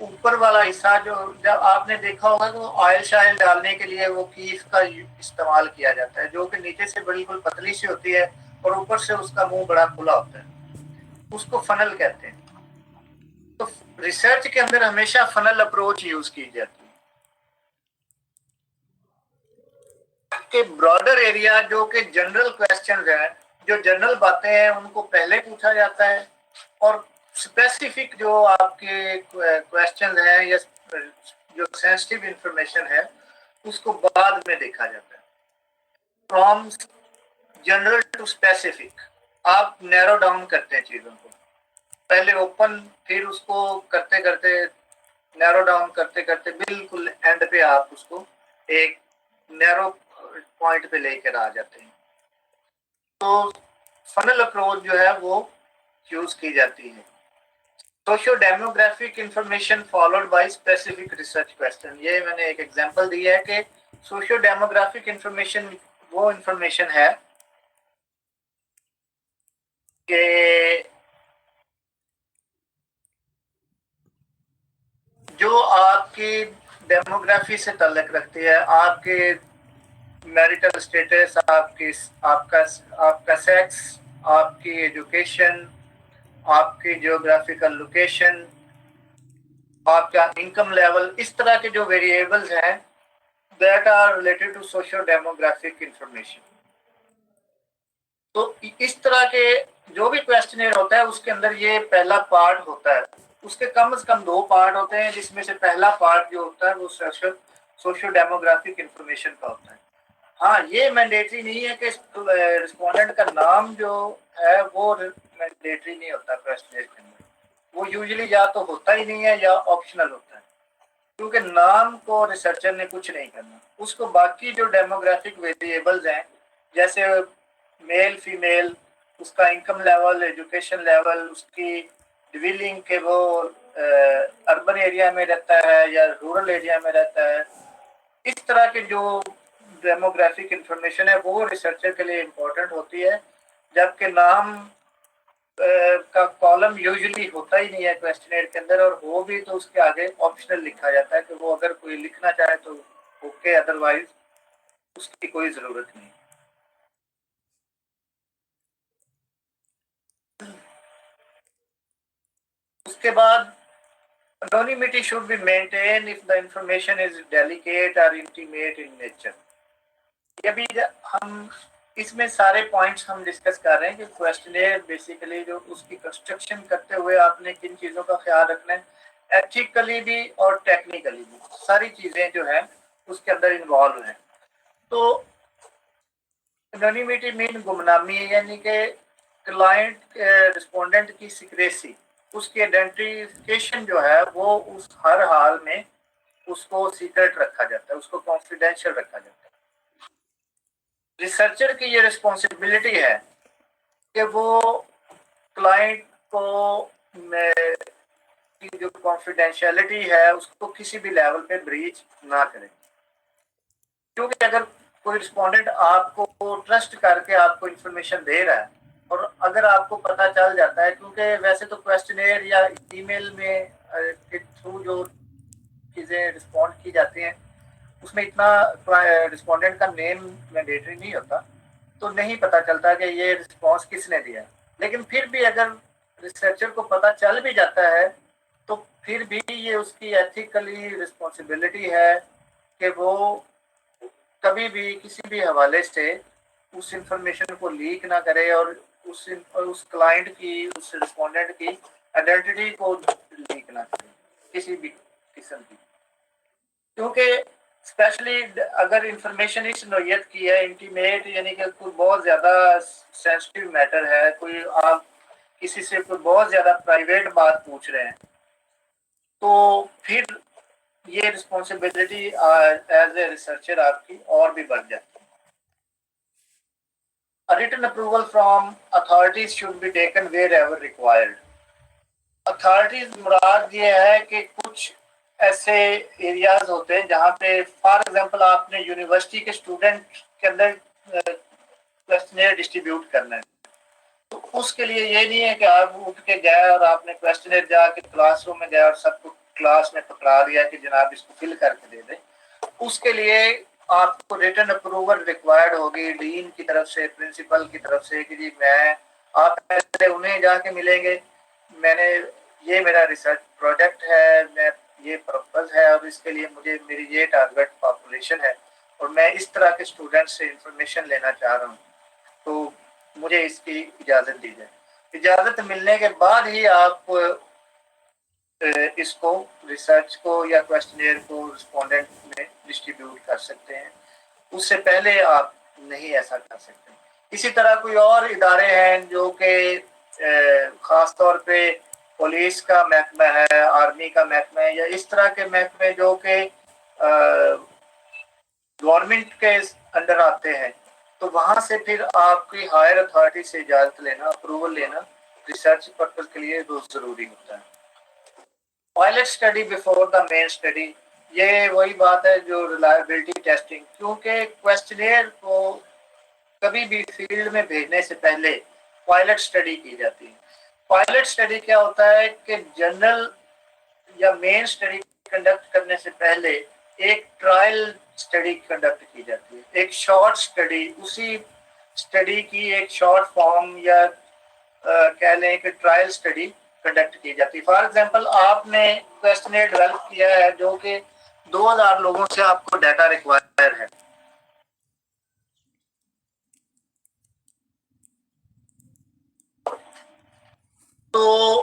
ऊपर वाला हिस्सा जो जब आपने देखा होगा तो ऑयल शायल डालने के लिए वो कीफ का इस्तेमाल किया जाता है, जो कि नीचे से बिल्कुल पतली सी होती है और ऊपर से उसका मुंह बड़ा खुला होता है, उसको फनल कहते हैं। तो रिसर्च के अंदर हमेशा फनल अप्रोच यूज की जाती है कि ब्रॉडर एरिया जो कि जनरल क्वेश्चंस है, जो जनरल बातें हैं उनको पहले पूछा जाता है, और स्पेसिफिक जो आपके क्वेश्चंस हैं या जो सेंसिटिव इंफॉर्मेशन है उसको बाद में देखा जाता है। फ्रॉम जनरल टू स्पेसिफिक आप नैरो डाउन करते हैं चीजों को, पहले ओपन, फिर उसको करते करते नैरो डाउन करते करते बिल्कुल एंड पे आप उसको एक नैरो पॉइंट पे लेकर आ जाते हैं। तो फनल अप्रोच जो है वो यूज की जाती है। Socio demographic information followed by specific research question, ये मैंने एक एग्जांपल दिया है कि सोशियो डेमोग्राफिक इंफॉर्मेशन वो इंफॉर्मेशन है कि जो आपकी डेमोग्राफी से ताल्लुक रखती है, आपके मैरिटल स्टेटस, आपका सेक्स, आपकी एजुकेशन, आपकी जियोग्राफिकल लोकेशन, आपका इनकम लेवल, इस तरह के जो वेरिएबल्स हैं that are related to socio demographic information. तो इस तरह के जो भी क्वेश्चनर होता है उसके अंदर ये पहला पार्ट होता है, उसके कम से कम 2 पार्ट होते हैं, जिसमें से पहला पार्ट जो होता है वो सोशियो डेमोग्राफिक इंफॉर्मेशन का होता है। हाँ, ये मैंडेटरी नहीं है कि रिस्पोंडेंट का नाम जो है वो मैंडेटरी नहीं होता क्वेश्चनर के अंदर, वो यूजुअली या तो होता ही नहीं है या ऑप्शनल होता है, क्योंकि नाम को रिसर्चर ने कुछ नहीं करना, उसको बाकी जो डेमोग्राफिक वेरिएबल्स हैं जैसे मेल फीमेल, उसका इनकम लेवल, एजुकेशन लेवल, उसकी ड्विलिंग के वो अर्बन एरिया में रहता है या रूरल एरिया में रहता है, इस तरह के जो डेमोग्राफिक इंफॉर्मेशन है वो रिसर्चर के लिए इम्पोर्टेंट होती है, जबकि नाम का कॉलम यूजुअली होता ही नहीं है क्वेश्चनर के अंदर, और वो भी तो उसके आगे ऑप्शनल लिखा जाता है कि वो अगर कोई लिखना चाहे तो ओके, अदरवाइज उसकी कोई जरूरत नहीं। उसके बाद anonymity should be maintained if the information is delicate or intimate in nature। ये भी हम इसमें सारे पॉइंट्स हम डिस्कस कर रहे हैं कि क्वेश्चनर बेसिकली जो उसकी कंस्ट्रक्शन करते हुए आपने किन चीज़ों का ख्याल रखना है, एथिकली भी और टेक्निकली भी, सारी चीज़ें जो है उसके अंदर इन्वॉल्व हैं। तो एनोनिमिटी मीन गुमनामी, यानी कि क्लाइंट रिस्पोंडेंट की सिक्रेसी, उसकी आइडेंटिफिकेशन जो है वो उस हर हाल में उसको सीक्रेट रखा जाता है, उसको कॉन्फिडेंशियल रखा जाता है। रिसर्चर की ये रिस्पॉन्सिबिलिटी है कि वो क्लाइंट को की जो कॉन्फिडेंशियलिटी है उसको किसी भी लेवल पे ब्रीच ना करे, क्योंकि अगर कोई रिस्पोंडेंट आपको ट्रस्ट करके आपको इंफॉर्मेशन दे रहा है और अगर आपको पता चल जाता है, क्योंकि वैसे तो क्वेश्चनेयर या ईमेल में के थ्रू जो चीज़ें रिस्पॉन्ड की जाती हैं उसमें इतना रिस्पोंडेंट का नेम मैंडेटरी नहीं होता, तो नहीं पता चलता कि ये रिस्पॉन्स किसने दिया। लेकिन फिर भी अगर रिसर्चर को पता चल भी जाता है तो फिर भी ये उसकी एथिकली रिस्पॉन्सिबिलिटी है कि वो कभी भी किसी भी हवाले से उस इंफॉर्मेशन को लीक ना करे और उस क्लाइंट की, उस रिस्पोंडेंट की आइडेंटिटी को लीक ना करे किसी भी किस्म की, क्योंकि स्पेशली अगर इंफॉर्मेशन इस नोयत की है, इंटीमेट, यानी कि कोई बहुत ज़्यादा सेंसिटिव मैटर है, कोई आप किसी से कोई बहुत ज़्यादा प्राइवेट बात पूछ रहे हैं, तो फिर ये रिस्पॉन्सिबिलिटी एज ए रिसर्चर आपकी और भी बढ़ जाती है। A written approval from authorities should be taken wherever required. Authorities मुराद ये है कि कुछ ऐसे एरियाज होते हैं जहाँ पे फॉर एग्जांपल आपने यूनिवर्सिटी के स्टूडेंट के अंदर क्वेश्चनेयर डिस्ट्रीब्यूट करना है, तो उसके लिए ये नहीं है कि आप उठ के गए और आपने क्वेश्चनेयर जाके क्लासरूम में गए और सबको क्लास में पकड़ा दिया कि जनाब इसको फिल करके दे दें। उसके लिए आपको रिटन अप्रूवल रिक्वायर्ड होगी डीन की तरफ से, प्रिंसिपल की तरफ से, कि जी मैं, आप पहले उन्हें जाके मिलेंगे, मैंने ये मेरा रिसर्च प्रोजेक्ट है, मैं ये पर्पज है और इसके लिए मुझे मेरी ये टारगेट पॉपुलेशन है और मैं इस तरह के स्टूडेंट से इंफॉर्मेशन लेना चाह रहा हूँ, तो मुझे इसकी इजाज़त दी जाए। इजाज़त मिलने के बाद ही आप इसको, रिसर्च को या क्वेश्चनेयर को रिस्पोंडेंट में डिस्ट्रीब्यूट कर सकते हैं, उससे पहले आप नहीं ऐसा कर सकते। इसी तरह कोई और इदारे हैं जो कि ख़ास तौर पे पुलिस का महकमा है, आर्मी का महकमा है, या इस तरह के महकमे जो कि गवर्नमेंट के अंडर आते हैं, तो वहाँ से फिर आपकी हायर अथॉरिटी से इजाज़त लेना, अप्रूवल लेना रिसर्च पर्पज के लिए बहुत ज़रूरी होता है। Pilot study before the main study, ये वही बात है जो रिलायबिलिटी टेस्टिंग, क्योंकि क्वेश्चनेयर को कभी भी फील्ड में भेजने से पहले पायलट स्टडी की जाती है। पायलट स्टडी क्या होता है कि जनरल या मेन स्टडी कंडक्ट करने से पहले एक ट्रायल स्टडी कंडक्ट की जाती है, एक शॉर्ट स्टडी, उसी स्टडी की एक शॉर्ट फॉर्म या कह लें कि ट्रायल स्टडी कंडक्ट की जाती है। फॉर एग्जांपल आपने क्वेश्चनेयर डेवलप किया है जो कि 2000 लोगों से आपको डाटा रिक्वायर है, तो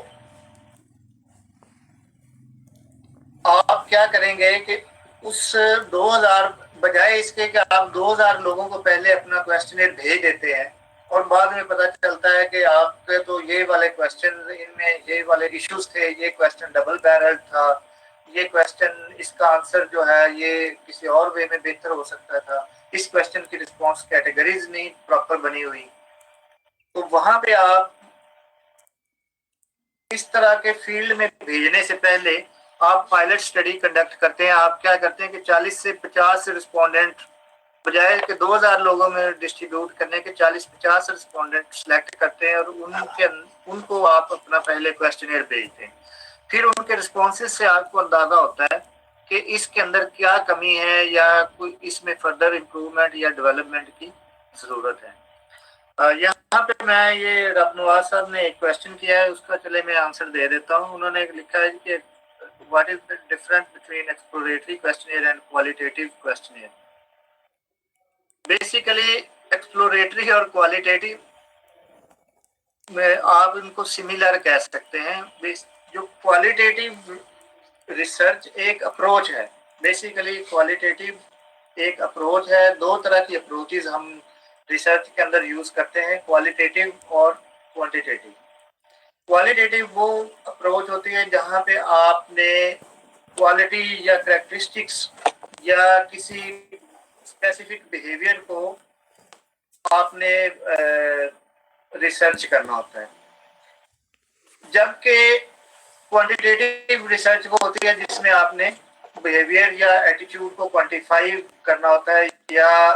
आप क्या करेंगे कि उस 2000 बजाय इसके कि आप 2000 लोगों को पहले अपना क्वेश्चनेयर भेज देते हैं और बाद में पता चलता है कि आपके तो ये वाले क्वेश्चन, इनमें ये वाले इश्यूज थे, ये क्वेश्चन डबल बैरल था, ये क्वेश्चन, इसका आंसर जो है ये किसी और वे में बेहतर हो सकता था, इस क्वेश्चन की रिस्पॉन्स कैटेगरीज नहीं प्रॉपर बनी हुई, तो वहां पे आप इस तरह के फील्ड में भेजने से पहले आप पायलट स्टडी कंडक्ट करते हैं। आप क्या करते हैं कि 40 से 50 रिस्पोंडेंट, बजाय के 2000 लोगों में डिस्ट्रीब्यूट करने के 40-50 रिस्पोंडेंट सिलेक्ट करते हैं और उनको आप अपना पहले क्वेश्चनेयर भेजते हैं। फिर उनके रिस्पॉन्सेज से आपको अंदाजा होता है कि इसके अंदर क्या कमी है या कोई इसमें फर्दर इम्प्रूवमेंट या डेवलपमेंट की ज़रूरत है। यहाँ पे मैं, ये रबनवाज साहब ने एक क्वेश्चन किया है, उसका चले मैं आंसर दे देता हूँ। उन्होंने लिखा है कि what is the difference between exploratory questionnaire and qualitative questionnaire. Basically exploratory और क्वालिटेटिव में आप इनको सिमिलर कह सकते हैं। जो क्वालिटेटिव रिसर्च एक अप्रोच है, बेसिकली क्वालिटेटिव एक अप्रोच है। दो तरह की अप्रोचेज हम रिसर्च के अंदर यूज करते हैं, क्वालिटेटिव और क्वांटिटेटिव। क्वालिटेटिव वो अप्रोच होती है जहां पे आपने क्वालिटी या करेक्टरिस्टिक्स या किसी स्पेसिफिक बिहेवियर को आपने रिसर्च करना होता है, जबकि क्वांटिटेटिव रिसर्च वो होती है जिसमें आपने बिहेवियर या एटीट्यूड को क्वांटिफाई करना होता है या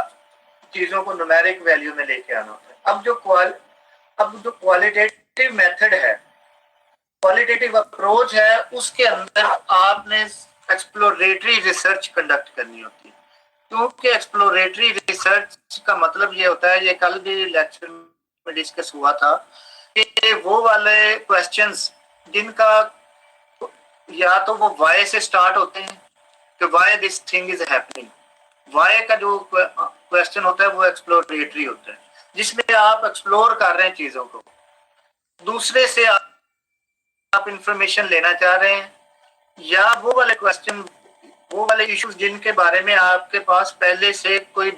चीजों को न्यूमेरिक वैल्यू में लेके आना होता है। अब जो क्वालिटेटिव मेथड है, क्वालिटेटिव अप्रोच है, उसके अंदर आपने एक्सप्लोरेटरी रिसर्च कंडक्ट करनी होती है। क्योंकि एक्सप्लोरेटरी रिसर्च का मतलब ये होता है, ये कल भी लेक्चर में डिस्कस हुआ था, कि वो वाले क्वेश्चंस जिनका या तो वो वाई से स्टार्ट होते हैं कि why this thing is happening. Why का जो क्वेश्चन होता है वो एक्सप्लोरेटरी होता है, जिसमें आप एक्सप्लोर कर रहे हैं चीजों को, दूसरे से आप इंफॉर्मेशन लेना चाह रहे हैं, या वो वाले क्वेश्चन, वो वाले इश्यूज जिनके बारे में आपके पास पहले से कोई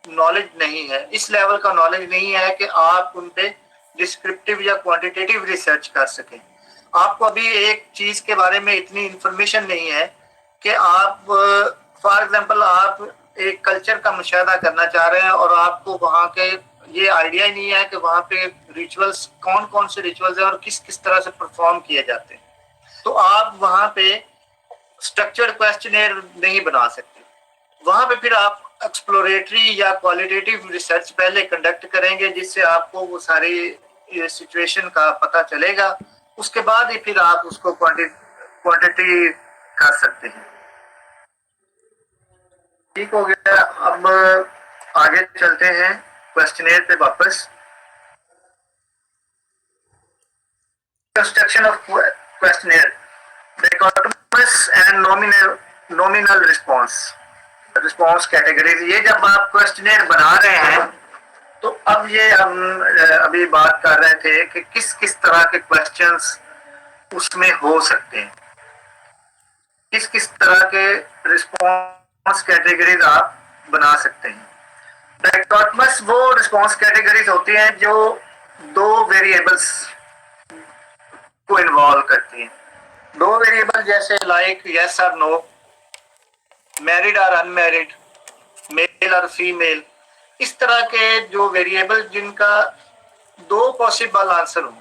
नॉलेज नहीं है, इस लेवल का नॉलेज नहीं है कि आप उन पे डिस्क्रिप्टिव या क्वांटिटेटिव रिसर्च कर सकें। आपको अभी एक चीज के बारे में इतनी इंफॉर्मेशन नहीं है कि आप फॉर एग्जांपल आप एक कल्चर का मुशाहिदा करना चाह रहे हैं और आपको वहाँ के ये आइडिया ही नहीं है कि वहाँ पे रिचुअल्स कौन कौन से रिचुअल्स हैं और किस किस तरह से परफॉर्म किए जाते हैं, तो आप वहाँ पे स्ट्रक्चर्ड क्वेश्चनेयर नहीं बना सकते। वहाँ पे फिर आप एक्सप्लोरेटरी या क्वालिटेटिव रिसर्च पहले कंडक्ट करेंगे, जिससे आपको वो सारी सिचुएशन का पता चलेगा, उसके बाद ही फिर आप उसको क्वांटिटी कर सकते हैं। ठीक हो गया। अब आगे चलते हैं क्वेश्चनेयर पे वापस। Construction of questionnaire, dichotomous and nominal response categories. ये जब आप क्वेश्चनेयर बना रहे हैं तो अब ये हम अभी बात कर रहे थे कि किस किस तरह के क्वेश्चंस उसमें हो सकते हैं, किस किस तरह के रिस्पॉन्स कैटेगरीज आप बना सकते हैं। डाइकोटमस वो रिस्पॉन्स कैटेगरीज होती हैं जो दो वेरिएबल्स को इन्वॉल्व करती हैं। दो वेरिएबल जैसे लाइक यस और नो, मैरिड और अनमैरिड, मेल और फीमेल, इस तरह के जो वेरिएबल जिनका दो पॉसिबल आंसर हो,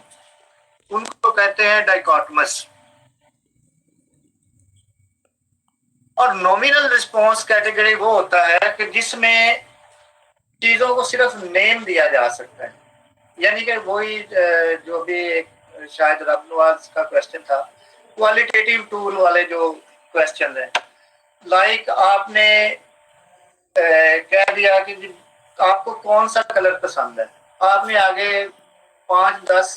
उनको कहते हैं डाइकोटमस। और नॉमिनल रिस्पॉन्स कैटेगरी वो होता है कि जिसमें चीजों को सिर्फ नेम दिया जा सकता है, यानी कि वही जो भी एक शायद रबनवाज का क्वेश्चन था, क्वालिटेटिव टूल वाले जो क्वेश्चन है, लाइक आपने कह दिया कि आपको कौन सा कलर पसंद है, आपने आगे 5-10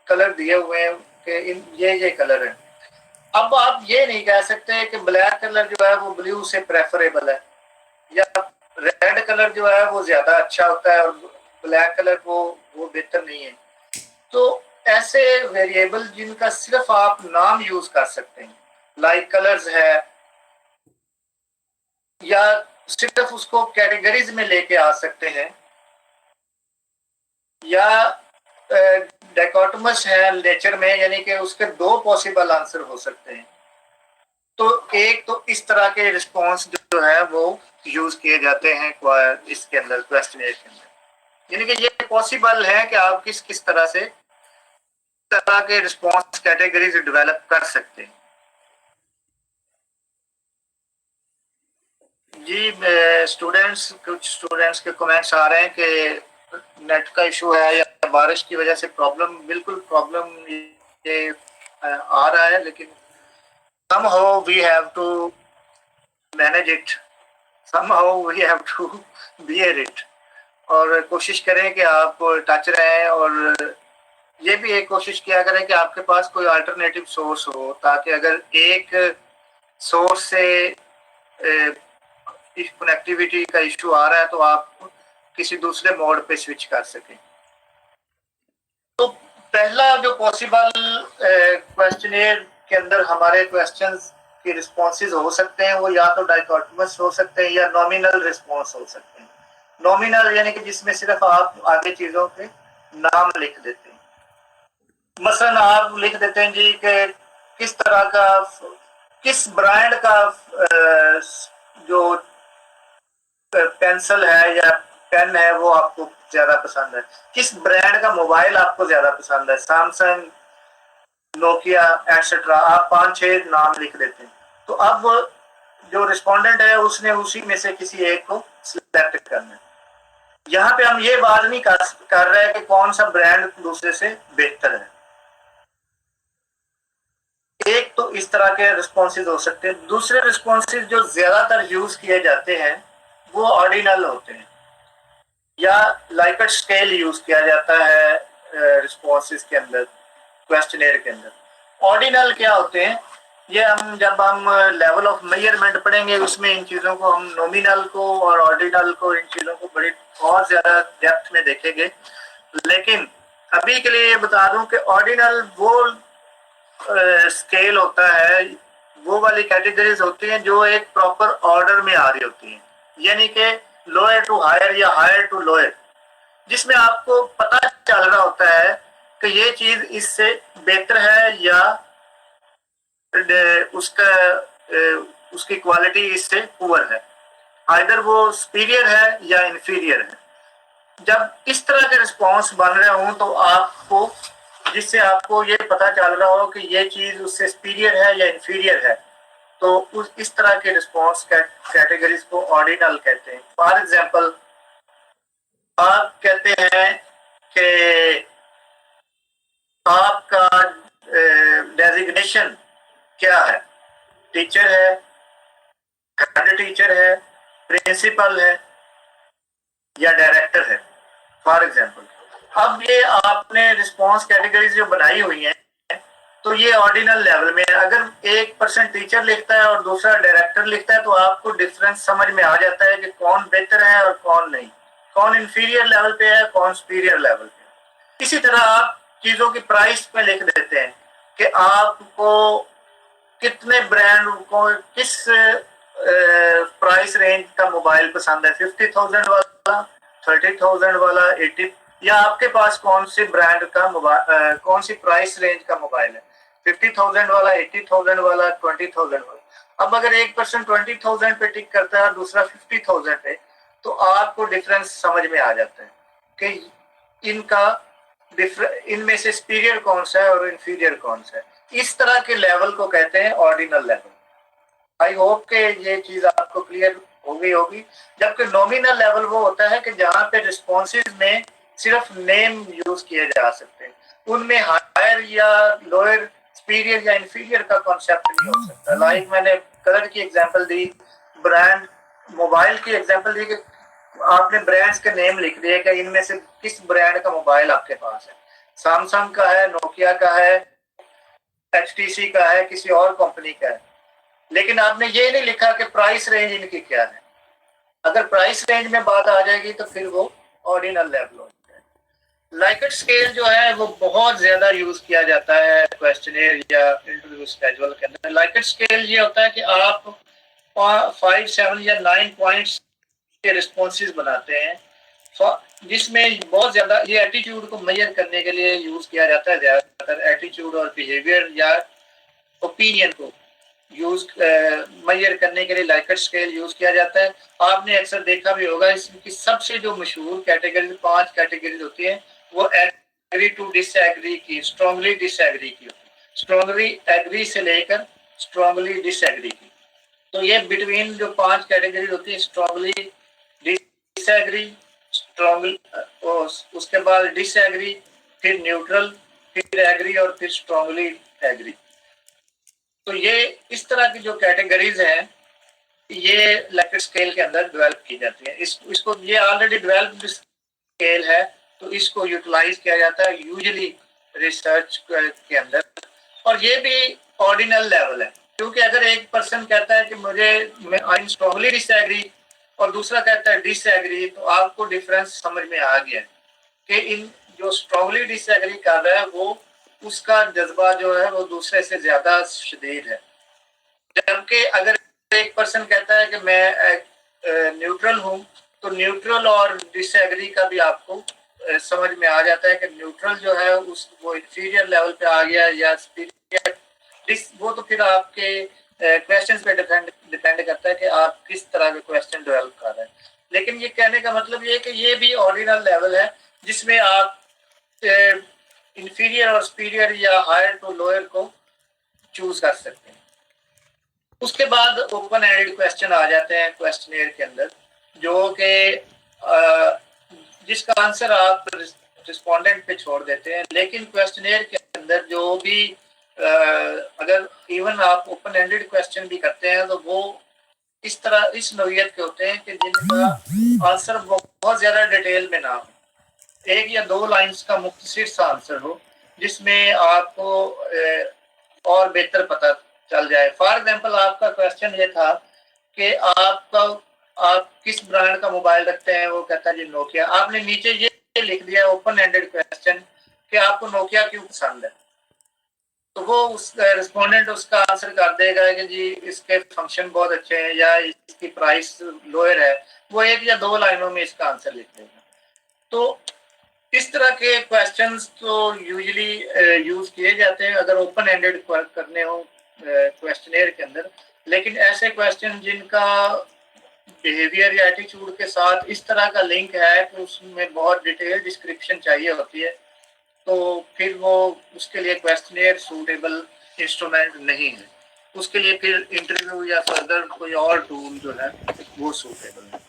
कलर दिए हुए हैं कि ये कलर है। अब आप ये नहीं कह सकते कि ब्लैक कलर जो है वो ब्लू से प्रेफरेबल है, या रेड कलर जो है वो ज्यादा अच्छा होता है और ब्लैक कलर वो बेहतर नहीं है। तो ऐसे वेरिएबल जिनका सिर्फ आप नाम यूज कर सकते हैं, लाइक कलर्स है, या सिर्फ उसको कैटेगरीज में लेके आ सकते हैं, या डाइकोटमस है नेचर में, यानी कि उसके दो पॉसिबल आंसर हो सकते हैं। तो एक तो इस तरह के रिस्पॉन्स जो है वो यूज किए जाते हैं इसके अंदर, क्वेश्चनेयर के अंदर, यानी कि ये पॉसिबल है कि आप किस किस तरह से तरह के रिस्पॉन्स कैटेगरीज डेवलप कर सकते हैं। जी कुछ स्टूडेंट्स के कमेंट्स आ रहे हैं कि नेट का इशू है या बारिश की वजह से प्रॉब्लम, बिल्कुल प्रॉब्लम ये आ रहा है, लेकिन somehow we have to manage it, somehow we have to bear it, और कोशिश करें कि आप टच रहें, और ये भी एक कोशिश किया करें कि आपके पास कोई अल्टरनेटिव सोर्स हो, ताकि अगर एक सोर्स से कनेक्टिविटी का इशू आ रहा है तो आप किसी दूसरे मोड पे स्विच कर सकें। तो पहला जो पॉसिबल क्वेश्चनेयर के अंदर हमारे क्वेश्चंस के रिस्पॉन्सेज हो सकते हैं वो या तो डाइकोटमस हो सकते हैं या नॉमिनल रिस्पॉन्स हो सकते हैं। नॉमिनल यानी कि जिसमें सिर्फ आप आगे चीजों के नाम लिख देते हैं। मसलन आप लिख देते हैं जी कि किस तरह का, किस ब्रांड का जो पेंसिल है या पेन है वो आपको ज्यादा पसंद है, किस ब्रांड का मोबाइल आपको ज्यादा पसंद है, सैमसंग, नोकिया एक्सेट्रा, आप 5-6 नाम लिख देते हैं। तो अब जो रिस्पोंडेंट है उसने उसी में से किसी एक को सिलेक्ट करना है। यहाँ पे हम ये बात नहीं कर रहे हैं कि कौन सा ब्रांड दूसरे से बेहतर है। एक तो इस तरह के रिस्पॉन्सेज हो सकते हैं। दूसरे रिस्पॉन्सेज जो ज्यादातर यूज किए जाते हैं वो ऑर्डिनल होते हैं, या लाइकर्ट स्केल यूज किया जाता है रिस्पॉन्सेज के अंदर, क्वेश्चनेयर के अंदर। ऑर्डिनल क्या होते हैं, ये हम जब हम लेवल ऑफ मेजरमेंट पढ़ेंगे उसमें इन चीजों को, हम नॉमिनल को और ऑर्डिनल को, इन चीजों को बड़ी और ज्यादा डेप्थ में देखेंगे। लेकिन अभी के लिए ये बता दूं कि ऑर्डिनल वो स्केल होता है, वो वाली कैटेगरीज होती हैं जो एक प्रॉपर ऑर्डर में आ रही होती हैं, यानी कि लोअर टू हायर या हायर टू लोअर, जिसमें आपको पता चल रहा होता है कि ये चीज इससे बेहतर है या उसका उसकी क्वालिटी इससे पुअर है, आइदर वो सुपीरियर है या इंफीरियर है। जब इस तरह के रिस्पॉन्स बन रहे हों तो आपको, जिससे आपको ये पता चल रहा हो कि ये चीज उससे सुपीरियर है या इंफीरियर है, तो उस इस तरह के रिस्पॉन्स कैटेगरीज को ऑर्डिनल कहते हैं। फॉर एग्जांपल, आप कहते हैं कि आपका डेजिग्नेशन क्या है, टीचर है, हेड टीचर है, प्रिंसिपल है या डायरेक्टर है, फॉर एग्जांपल। अब ये आपने रिस्पॉन्स कैटेगरीज जो बनाई हुई हैं, तो ये ऑर्डिनल लेवल में है। अगर एक पर्सन टीचर लिखता है और दूसरा डायरेक्टर लिखता है तो आपको डिफरेंस समझ में आ जाता है कि कौन बेहतर है और कौन नहीं, कौन इंफीरियर लेवल पे है, कौन सुपीरियर लेवल पे। इसी तरह आप चीजों की प्राइस पे लिख देते हैं कि आपको कितने ब्रांड को, किस प्राइस रेंज का मोबाइल पसंद है, 50,000 वाला, 30,000 वाला, 80, या आपके पास कौन सी ब्रांड का मोबाइल, कौन सी प्राइस रेंज का मोबाइल है, 50,000 वाला, 80,000 वाला, 20,000 वाला। अब अगर एक पर्सन 20,000 पे टिक करता है और दूसरा 50,000 पे, तो आपको डिफरेंस समझ में आ जाता है कि इनका इनमें से सुपीरियर कौन सा है और इंफीरियर कौन सा है। इस तरह के लेवल को कहते हैं ऑर्डिनल लेवल। आई होप के ये चीज आपको क्लियर हो गई होगी। जबकि नॉमिनल लेवल वो होता है कि जहाँ पे रिस्पॉन्सेज में सिर्फ नेम यूज किए जा सकते हैं, उनमें हायर या लोअर, सुपीरियर या इंफीरियर का कॉन्सेप्ट नहीं हो सकता। लाइक मैंने कलर की एग्जांपल दी, ब्रांड मोबाइल की एग्जांपल दी कि आपने ब्रांड्स के नेम लिख दिए कि इनमें से किस ब्रांड का मोबाइल आपके पास है, सैमसंग का है, नोकिया का है, एचटीसी का है, किसी और कंपनी का है। लेकिन आपने ये नहीं लिखा कि प्राइस रेंज इनकी क्या है। अगर प्राइस रेंज में बात आ जाएगी तो फिर वो ऑर्डिनल लेवल हो जाए। लाइकर्ट स्केल जो है वो बहुत ज्यादा यूज किया जाता है क्वेश्चनेयर या इंटरव्यू स्केड्यूल के अंदर। लाइकर्ट स्केल ये होता है कि आप 5, 7 या 9 पॉइंट्स के रिस्पॉन्सेज बनाते हैं, जिसमें बहुत ज्यादा ये एटीट्यूड को मेजर करने के लिए यूज किया जाता है। ज्यादातर एटीट्यूड और बिहेवियर या ओपिनियन को यूज मेजर करने के लिए लाइकर्ट स्केल यूज किया जाता है। आपने अक्सर देखा भी होगा इसकी सबसे जो मशहूर कैटेगरी, 5 कैटेगरीज होती है, वो एग्री टू डिसएग्री की, स्ट्रांगली डिसएग्री की, स्ट्रांगली एग्री से लेकर स्ट्रांगली डिसएग्री की। तो ये बिटवीन जो 5 कैटेगरी होती है, स्ट्रांगली डिसएग्री, स्ट्रांगली, उसके बाद डिसएग्री, फिर न्यूट्रल, फिर एग्री और फिर स्ट्रांगली एग्री। तो ये इस तरह की जो कैटेगरीज हैं ये लाइकर्ट स्केल के अंदर डेवलप की जाती है। इसको ये ऑलरेडी डेवलप्ड स्केल है, तो इसको यूटिलाइज किया जाता है यूजुअली रिसर्च के अंदर। और ये भी ऑर्डिनल लेवल है, क्योंकि अगर एक पर्सन कहता है कि मुझे आई एम स्ट्रांगली डिसएग्री और दूसरा कहता है डिसएग्री, तो आपको डिफरेंस समझ में आ गया कि इन जो स्ट्रांगली डिसएग्री कर रहा है वो, उसका जज्बा जो है वो दूसरे से ज्यादा शदीद है। जबकि अगर एक पर्सन कहता है कि मैं न्यूट्रल हूं, तो न्यूट्रल और डिसएग्री का भी आपको समझ में आ जाता है कि न्यूट्रल जो है उस वो इंफीरियर लेवल पे आ गया या सुपीरियर, वो तो फिर आपके क्वेश्चंस पे डिपेंड करता है कि आप किस तरह के क्वेश्चन डेवलप कर रहे हैं। लेकिन ये कहने का मतलब ये है कि ये भी ऑर्डिनल लेवल है जिसमें आप इंफीरियर और सुपीरियर या हायर टू लोअर को चूज कर सकते हैं। उसके बाद ओपन एंडेड क्वेश्चन आ जाते हैं क्वेश्चनियर के अंदर, जो कि जिसका आंसर आप रिस्पोंडेंट पे छोड़ देते हैं। लेकिन क्वेश्चनियर के अंदर जो भी अगर इवन आप ओपन एंडेड क्वेश्चन भी करते हैं तो वो इस तरह इस नौइयत के होते हैं कि जिनका आंसर बहुत ज्यादा डिटेल में ना हो, एक या दो लाइंस का मुख्तसर सा आंसर हो जिसमें आपको और बेहतर पता चल जाए। फॉर एग्जाम्पल आपका क्वेश्चन ये था कि आप किस ब्रांड का मोबाइल रखते हैं, वो कहता है जी नोकिया। आपने नीचे ये लिख दिया ओपन एंडेड क्वेश्चन कि आपको नोकिया क्यों पसंद है, तो वो उस रिस्पोंडेंट उसका आंसर कर देगा कि जी इसके फंक्शन बहुत अच्छे हैं या इसकी प्राइस लोअर है। वो एक या दो लाइनों में इसका आंसर लिख देगा। तो इस तरह के क्वेश्चंस तो यूजुअली यूज किए जाते हैं अगर ओपन एंडेड करने हो क्वेश्चनियर के अंदर। लेकिन ऐसे क्वेश्चन जिनका बिहेवियर या एटीट्यूड के साथ इस तरह का लिंक है कि उसमें बहुत डिटेल डिस्क्रिप्शन चाहिए होती है, तो फिर वो उसके लिए क्वेश्चनियर सूटेबल इंस्ट्रूमेंट नहीं है। उसके लिए फिर इंटरव्यू या फर्दर कोई और टूल जो है वो सूटेबल है।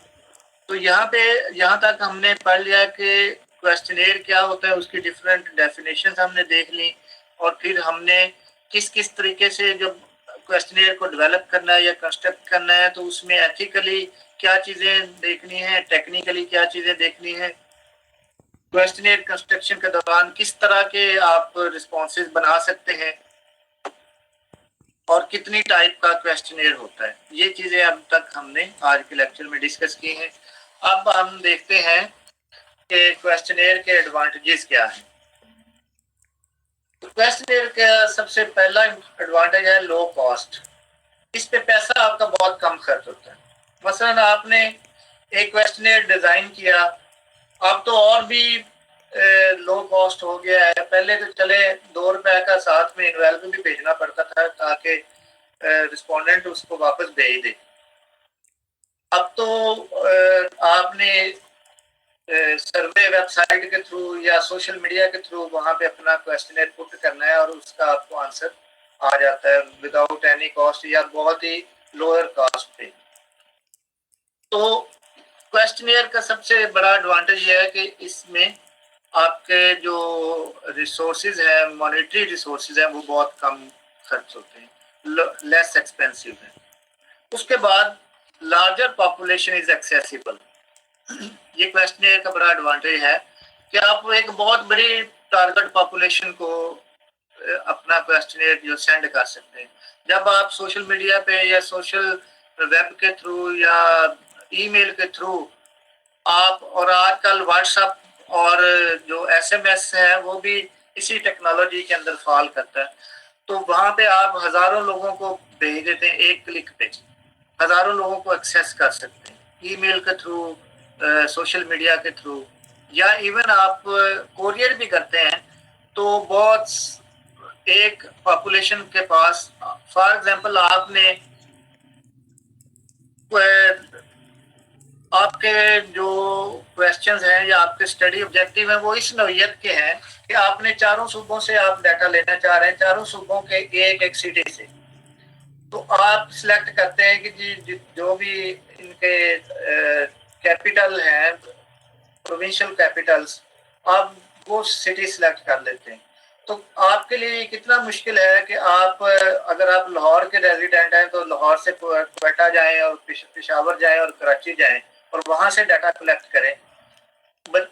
तो यहाँ तक हमने पढ़ लिया कि क्वेश्चनियर क्या होता है, उसकी डिफरेंट डेफिनेशन हमने देख ली, और फिर हमने किस किस तरीके से जब क्वेश्चनियर को डेवलप करना है या कंस्ट्रक्ट करना है तो उसमें एथिकली क्या चीज़ें देखनी है, टेक्निकली क्या चीज़ें देखनी है, क्वेश्चनियर कंस्ट्रक्शन के दौरान किस तरह के आप रिस्पॉन्सेज बना सकते हैं, और कितनी टाइप का क्वेश्चनियर होता है। ये चीज़ें अब तक हमने आज के लेक्चर में डिस्कस की हैं। अब हम देखते हैं कि क्वेश्चनियर के एडवांटेजेस क्या हैं। तो क्वेश्चनियर का सबसे पहला एडवांटेज है लो कॉस्ट। इस पे पैसा आपका बहुत कम खर्च होता है। मसलन आपने एक क्वेश्चनियर डिजाइन किया, अब तो और भी लो कॉस्ट हो गया है। पहले तो चले ₹2 का साथ में इनवेल्व भी भेजना पड़ता था ताकि रिस्पोंडेंट उसको वापस भेज दे। अब तो आपने सर्वे वेबसाइट के थ्रू या सोशल मीडिया के थ्रू वहां पे अपना क्वेश्चनियर पुट करना है और उसका आपको आंसर आ जाता है विदाउट एनी कॉस्ट या बहुत ही लोअर कॉस्ट पे। तो क्वेश्चनियर का सबसे बड़ा एडवांटेज यह है कि इसमें आपके जो रिसोर्सेज हैं, मॉनेटरी रिसोर्सेज हैं, वो बहुत कम खर्च होते हैं, लेस एक्सपेंसिव है। उसके बाद लार्जर पॉपुलेशन इज एक्सेसिबल। ये क्वेश्चनियर का बड़ा एडवांटेज है कि आप एक बहुत बड़ी टारगेट पॉपुलेशन को अपना क्वेश्चनियर जो सेंड कर सकते हैं। जब आप सोशल मीडिया पे या सोशल वेब के थ्रू या ईमेल के थ्रू आप, और आजकल व्हाट्सएप और जो एसएमएस है वो भी इसी टेक्नोलॉजी के अंदर फॉल करता है, तो वहाँ पे आप हजारों लोगों को भेज देते हैं, एक क्लिक पे हजारों लोगों को एक्सेस कर सकते हैं ईमेल के थ्रू, सोशल मीडिया के थ्रू, या इवन आप कोरियर भी करते हैं तो बहुत एक पॉपुलेशन के पास, फॉर एग्जांपल आपने आपके जो क्वेश्चंस हैं या आपके स्टडी ऑब्जेक्टिव हैं वो इस नौइयत के हैं कि आपने चारों सूबों से आप डाटा लेना चाह रहे हैं, चारों सूबों के एक एक सिटी से। तो आप सिलेक्ट करते हैं कि जी जो भी इनके कैपिटल हैं, प्रोविंशियल कैपिटल्स, आप वो सिटी सिलेक्ट कर लेते हैं। तो आपके लिए कितना मुश्किल है कि आप अगर आप लाहौर के रेजिडेंट हैं तो लाहौर से क्वेटा जाएं और पेशावर जाएं और कराची जाएं और वहां से डाटा कलेक्ट करें। बट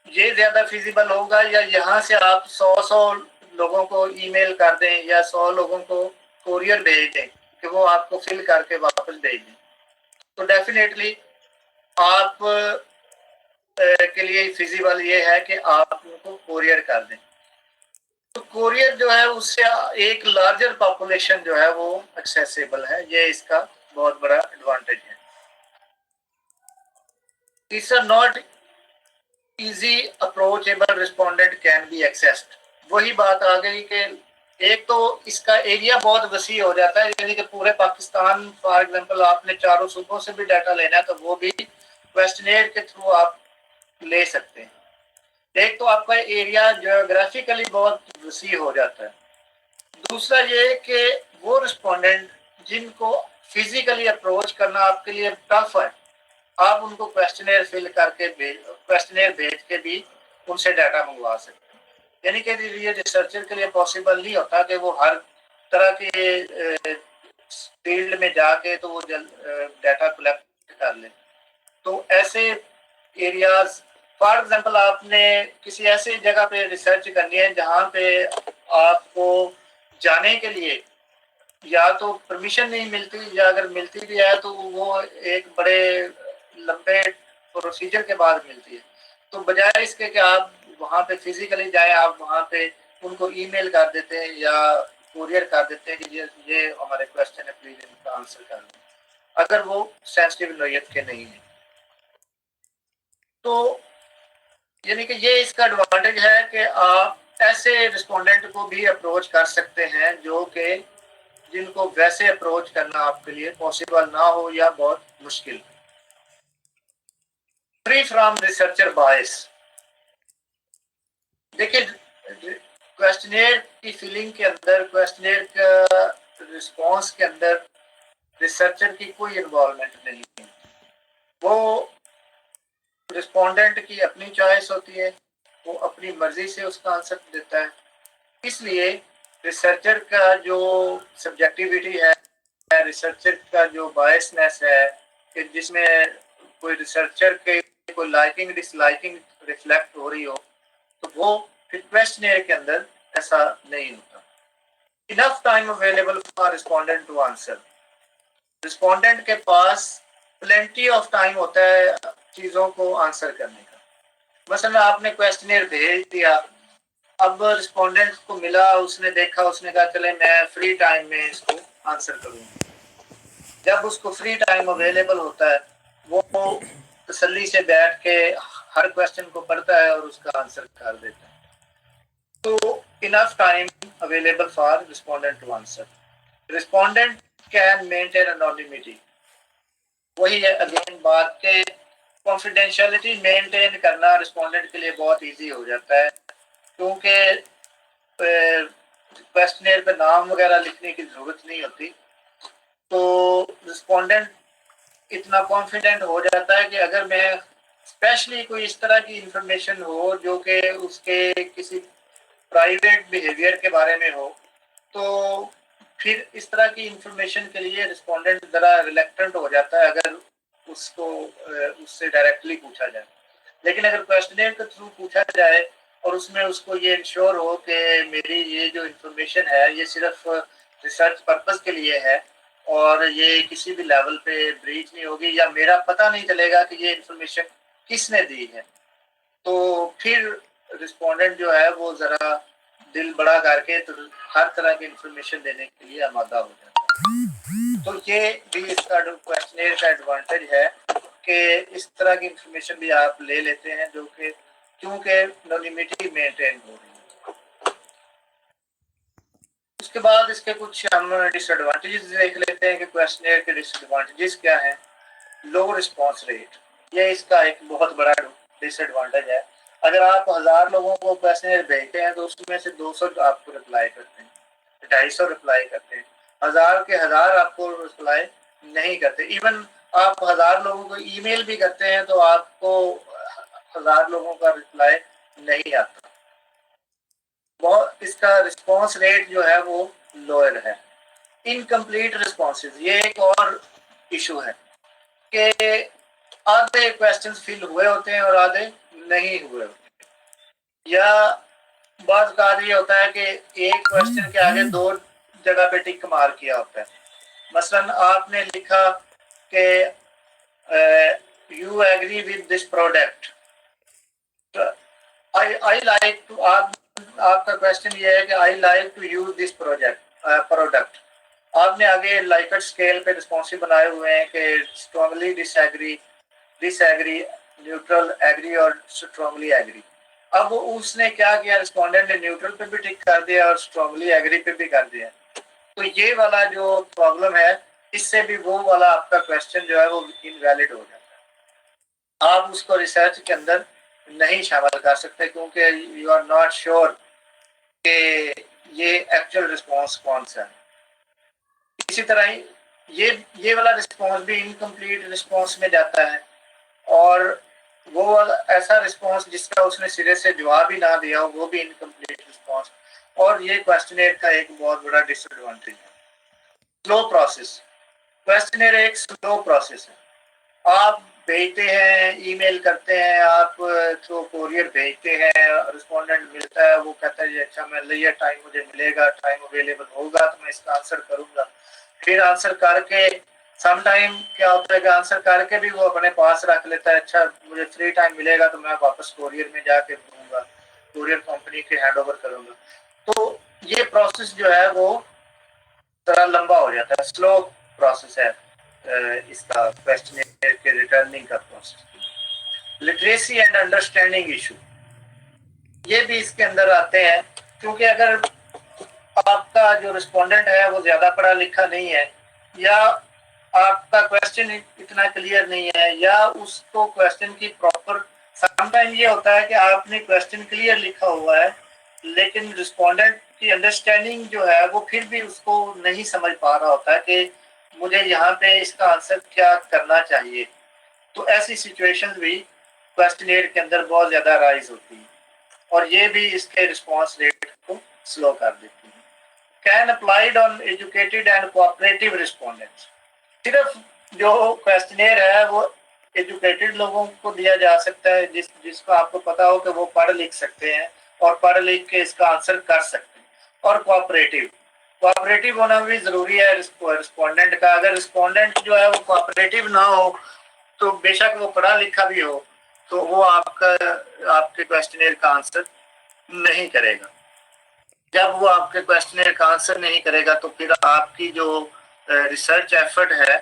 ये ज्यादा फिजिबल होगा या यहाँ से आप 100 लोगों को ईमेल कर दें या 100 लोगों को कोरियर भेज दें कि वो आपको फिल करके वापस भेज दें। तो डेफिनेटली आप के लिए फिजिबल ये है कि आप उनको कोरियर कर दें। तो कोरियर जो है उससे एक लार्जर पॉपुलेशन जो है वो एक्सेसिबल है, ये इसका बहुत बड़ा एडवांटेज है। It's a not easy approachable respondent can be accessed. वही बात आ गई कि एक तो इसका एरिया बहुत वसी हो जाता है, यानी कि पूरे पाकिस्तान फॉर एग्जांपल आपने चारों सूबों से भी डाटा लेना है तो वो भी क्वेश्चनेयर के थ्रू आप ले सकते हैं। एक तो आपका एरिया ज्योग्राफिकली बहुत वसी हो जाता है। दूसरा ये कि वो रिस्पोंडेंट जिनको फिजिकली अप्रोच करना आपके लिए टफ है, आप उनको क्वेश्चनेयर फिल करके क्वेश्चनेयर भेज के भी उनसे डाटा मंगवा सकते हैं। यानी कि ये रिसर्चर के लिए पॉसिबल नहीं होता कि वो हर तरह के फील्ड में जाके तो वो डाटा कलेक्ट कर ले। तो ऐसे एरियाज फॉर एग्जांपल आपने किसी ऐसी जगह पे रिसर्च करनी है जहाँ पे आपको जाने के लिए या तो परमिशन नहीं मिलती, या अगर मिलती भी है तो वो एक बड़े लंबे प्रोसीजर के बाद मिलती है। तो बजाय इसके कि आप वहाँ पे फिजिकली जाए, आप वहाँ पे उनको ईमेल कर देते हैं या कुरियर कर देते हैं कि ये हमारे क्वेश्चन है, प्लीज इनका आंसर कर दें, अगर वो सेंसिटिव नोयत के नहीं है। तो यानी कि ये इसका एडवांटेज है कि आप ऐसे रिस्पोंडेंट को भी अप्रोच कर सकते हैं जो कि जिनको वैसे अप्रोच करना आपके लिए पॉसिबल ना हो या बहुत मुश्किल। फ्री फ्रॉम रिसर्चर बायस। देखिए क्वेश्चनेयर की फिलिंग के अंदर, क्वेश्चनेयर का रिस्पांस के अंदर रिसर्चर की कोई इन्वॉल्वमेंट नहीं है। वो रिस्पोंडेंट की अपनी चॉइस होती है, वो अपनी मर्जी से उसका आंसर देता है। इसलिए रिसर्चर का जो सब्जेक्टिविटी है, रिसर्चर का जो बायसनेस है कि जिसमें कोई रिसर्चर के कोई लाइकिंग डिसलाइकिंग रिफ्लेक्ट हो रही हो, तो वो फिर क्वेश्चनेयर के अंदर ऐसा नहीं होता। Enough time available for respondent to answer. Respondent के पास प्लेंटी ऑफ टाइम होता है चीजों को आंसर करने का। मसलन आपने क्वेश्चनेयर भेज दिया, अब रिस्पोंडेंट को मिला, उसने देखा, उसने कहा चले मैं फ्री टाइम में इसको आंसर करूंगा। जब उसको फ्री टाइम अवेलेबल होता है वो तसल्ली से बैठ के हर क्वेश्चन को पढ़ता है और उसका आंसर कर देता है। तो enough time available for respondent to answer. Respondent can maintain anonymity. वही है अगेन बात के कॉन्फिडेंशियलिटी मेंटेन करना रिस्पोंडेंट के लिए बहुत इजी हो जाता है, क्योंकि क्वेश्चनेयर पे नाम वगैरह लिखने की जरूरत नहीं होती। तो रिस्पोंडेंट इतना कॉन्फिडेंट हो जाता है कि अगर मैं स्पेशली कोई इस तरह की इंफॉर्मेशन हो जो कि उसके किसी प्राइवेट बिहेवियर के बारे में हो, तो फिर इस तरह की इंफॉर्मेशन के लिए रिस्पोंडेंट ज़रा रिलेक्टेंट हो जाता है अगर उसको उससे डायरेक्टली पूछा जाए। लेकिन अगर क्वेश्चनेयर के थ्रू पूछा जाए और उसमें उसको ये इंश्योर हो कि मेरी ये जो इंफॉर्मेशन है ये सिर्फ रिसर्च पर्पस के लिए है और ये किसी भी लेवल पे ब्रीच नहीं होगी या मेरा पता नहीं चलेगा कि ये इंफॉर्मेशन किसने दी है, तो फिर रिस्पोंडेंट जो है वो ज़रा दिल बड़ा करके तो हर तरह की इंफॉर्मेशन देने के लिए आमादा हो जाता है। तो ये भी इसका क्वेश्चनेयर का एडवांटेज है कि इस तरह की इंफॉर्मेशन भी आप ले लेते हैं जो कि क्योंकि एनोनिमिटी मेंटेन हो रही है। उसके बाद इसके कुछ हम डिसएडवांटेजेस देख लेते हैं कि क्वेश्चनेयर के डिसएडवांटेजेस क्या हैं। लो रिस्पांस रेट, ये इसका एक बहुत बड़ा डिसएडवांटेज है। अगर आप 1000 लोगों को क्वेश्चनेयर भेजते हैं तो उसमें से 200 आपको रिप्लाई करते हैं, 250 रिप्लाई करते हैं, 1000 के 1000 आपको रिप्लाई नहीं करते। इवन आप 1000 लोगों को ईमेल भी करते हैं तो आपको 1000 लोगों का रिप्लाई नहीं आता। बहुत इसका रिस्पांस रेट जो है वो लोअर है। इनकम्प्लीट रिस्पॉन्सेज, ये एक और इशू है कि आधे क्वेश्चंस फिल हुए होते हैं और आधे नहीं हुए होते हैं, या बात कार ये होता है कि एक क्वेश्चन के आगे 2 जगह पे टिक मार किया होता है। मसलन आपने लिखा कि you agree with this product, I like to, आपका क्वेश्चन ये है कि I like to use this product. आपने आगे लाइकट स्केल पे रिस्पॉन्सिव बनाए हुए हैं कि स्ट्रांगली डिसएग्री, न्यूट्रल, एग्री और स्ट्रांगली एग्री। अब उसने क्या किया, रिस्पोंडेंट ने न्यूट्रल पे भी टिक कर दिया और स्ट्रांगली एग्री पे भी कर दिया। तो ये वाला जो प्रॉब्लम है, इससे भी वो वाला आपका क्वेश्चन जो है वो इनवैलिड हो जाता है। आप उसको रिसर्च के अंदर नहीं शामिल कर सकते क्योंकि यू आर नॉट श्योर कि ये एक्चुअल रिस्पॉन्स कौन सा है। इसी तरह ही ये वाला रिस्पॉन्स भी इनकम्प्लीट रिस्पॉन्स में जाता है, और वो ऐसा रिस्पॉन्स जिसका उसने सिरे से जवाब ही ना दिया हो वो भी इनकम्प्लीट रिस्पॉन्स। और ये क्वेश्चनेयर का एक बहुत बड़ा डिसएडवांटेज है। स्लो प्रोसेस, क्वेश्चनेयर एक स्लो प्रोसेस है। आप भेजते हैं, ईमेल करते हैं, आप थ्रू कोरियर भेजते हैं, रिस्पोंडेंट मिलता है, वो कहता है अच्छा मैं लिया, टाइम मुझे मिलेगा, टाइम अवेलेबल होगा तो मैं इसका आंसर करूंगा। फिर आंसर करके सम टाइम क्या होता है कि आंसर करके भी वो अपने पास रख लेता है, अच्छा मुझे फ्री टाइम मिलेगा तो मैं वापस कोरियर में जाके दूंगा, कोरियर कंपनी के हैंड ओवर करूंगा। तो ये प्रोसेस जो है वो थोड़ा लंबा हो जाता है, स्लो प्रोसेस है इसका क्वेश्चनेयर के रिटर्निंग का process. Literacy and understanding issue, ये भी इसके अंदर आते हैं, क्योंकि अगर आपका जो रिस्पोंडेंट है वो ज्यादा पढ़ा लिखा नहीं है, या आपका क्वेश्चन इतना क्लियर नहीं है, या उसको क्वेश्चन की प्रॉपर, समटाइम ये होता है कि आपने क्वेश्चन क्लियर लिखा हुआ है लेकिन रिस्पोंडेंट की अंडरस्टैंडिंग जो है वो फिर भी उसको नहीं समझ पा रहा होता है कि मुझे यहाँ पे इसका आंसर क्या करना चाहिए। तो ऐसी सिचुएशंस भी क्वेश्चनेयर के अंदर बहुत ज्यादा राइज होती है, और ये भी इसके रिस्पॉन्स रेट को स्लो कर देती है। Can applied on educated and cooperative respondents, सिर्फ जो क्वेश्चनेयर है वो एजुकेटेड लोगों को दिया जा सकता है, जिसको आपको पता हो कि वो पढ़ लिख सकते हैं और पढ़ लिख के इसका आंसर कर सकते हैं। और कोऑपरेटिव होना भी जरूरी है रिस्पोंडेंट का। अगर रिस्पोंडेंट जो है वो कोऑपरेटिव ना हो तो बेशक वो पढ़ा लिखा भी हो तो वो आपके क्वेश्चनेयर का आंसर नहीं करेगा। जब वो आपके क्वेश्चनेयर का आंसर नहीं करेगा तो फिर आपकी जो रिसर्च एफर्ट है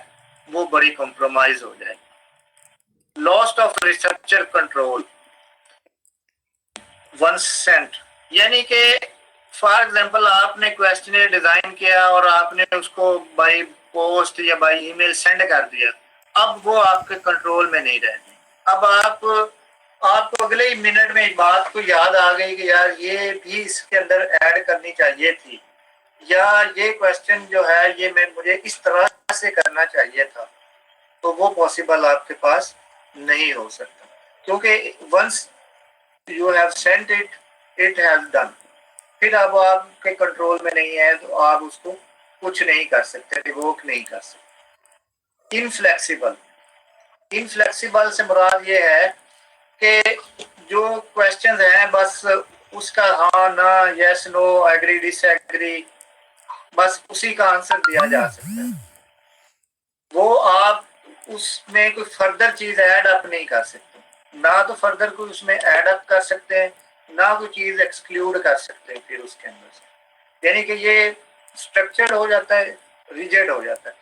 वो बड़ी कॉम्प्रोमाइज हो जाएगी। Lost of researcher control one cent, यानी कि फॉर एग्जांपल आपने क्वेश्चनेयर डिजाइन किया और आपने उसको बाय पोस्ट या बाय ईमेल सेंड कर दिया, अब वो आपके कंट्रोल में नहीं रहेगी। अब आपको अगले ही मिनट में इस बात को याद आ गई कि यार ये भी इसके अंदर ऐड करनी चाहिए थी, या ये क्वेश्चन जो है ये मुझे इस तरह से करना चाहिए था, तो वो पॉसिबल आपके पास नहीं हो सकता, क्योंकि once you have sent it has done. फिर अब आपके कंट्रोल में नहीं है तो आप उसको कुछ नहीं कर सकते, रिवोक नहीं कर सकते। इनफ्लेक्सिबल से मुराद ये है कि जो क्वेश्चंस हैं बस उसका हाँ ना, यस नो, एग्री डिसएग्री, बस उसी का आंसर दिया जा सकता है। वो आप उसमें कोई फर्दर चीज ऐड अप नहीं कर सकते, ना तो फर्दर कोई उसमें ऐड अप कर सकते हैं, ना कोई चीज एक्सक्लूड कर सकते हैं फिर उसके अंदर से। यानी कि ये स्ट्रक्चर्ड हो जाता है, रिजिड हो जाता है,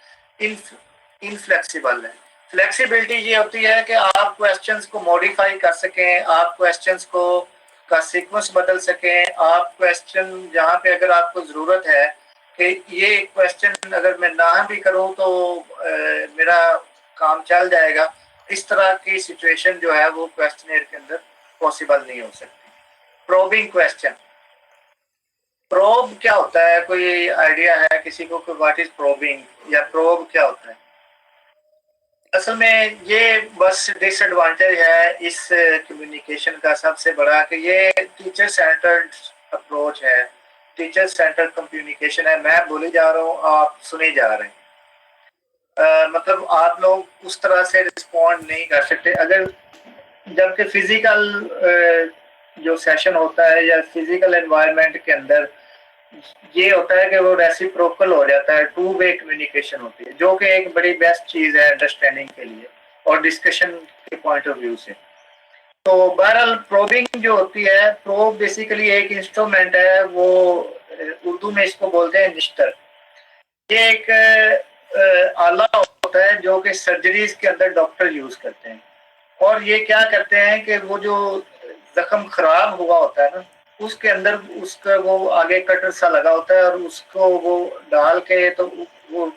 इनफ्लेक्सिबल है। फ्लेक्सिबिलिटी ये होती है कि आप क्वेश्चंस को मॉडिफाई कर सकें, आप क्वेश्चंस को का सीक्वेंस बदल सकें, आप क्वेश्चन जहाँ पे अगर आपको जरूरत है कि ये क्वेश्चन अगर मैं ना भी करूँ तो मेरा काम चल जाएगा, इस तरह की सिचुएशन जो है वो क्वेश्चनेयर के अंदर पॉसिबल नहीं हो सकती। प्रोबिंग क्वेश्चन, प्रोब क्या होता है, कोई आइडिया है किसी को कि व्हाट इज प्रोबिंग या प्रोब क्या होता है? असल में ये बस डिसएडवांटेज है इस कम्युनिकेशन का सबसे बड़ा कि ये टीचर सेंटर्ड अप्रोच है, टीचर सेंटर्ड कम्युनिकेशन है। मैं बोले जा रहा हूँ, आप सुने जा रहे हैं, मतलब आप लोग उस तरह से रिस्पॉन्ड नहीं कर सकते। अगर जबकि फिजिकल जो सेशन होता है या फिजिकल एनवायरनमेंट के अंदर ये होता है कि वो रेसिप्रोकल हो जाता है, टू वे कम्युनिकेशन होती है, जो कि एक बड़ी बेस्ट चीज है अंडरस्टैंडिंग के लिए और डिस्कशन के पॉइंट ऑफ व्यू से। तो बहरहाल प्रोबिंग जो होती है, प्रोब बेसिकली एक इंस्ट्रूमेंट है, वो उर्दू में इसको बोलते हैं निश्तर। ये एक आला होता है जो कि सर्जरीज के अंदर डॉक्टर यूज करते हैं, और ये क्या करते हैं कि वो जो जख्म खराब हुआ होता है ना, उसके अंदर उसका वो आगे कटर सा लगा होता है और उसको वो डाल के तो वो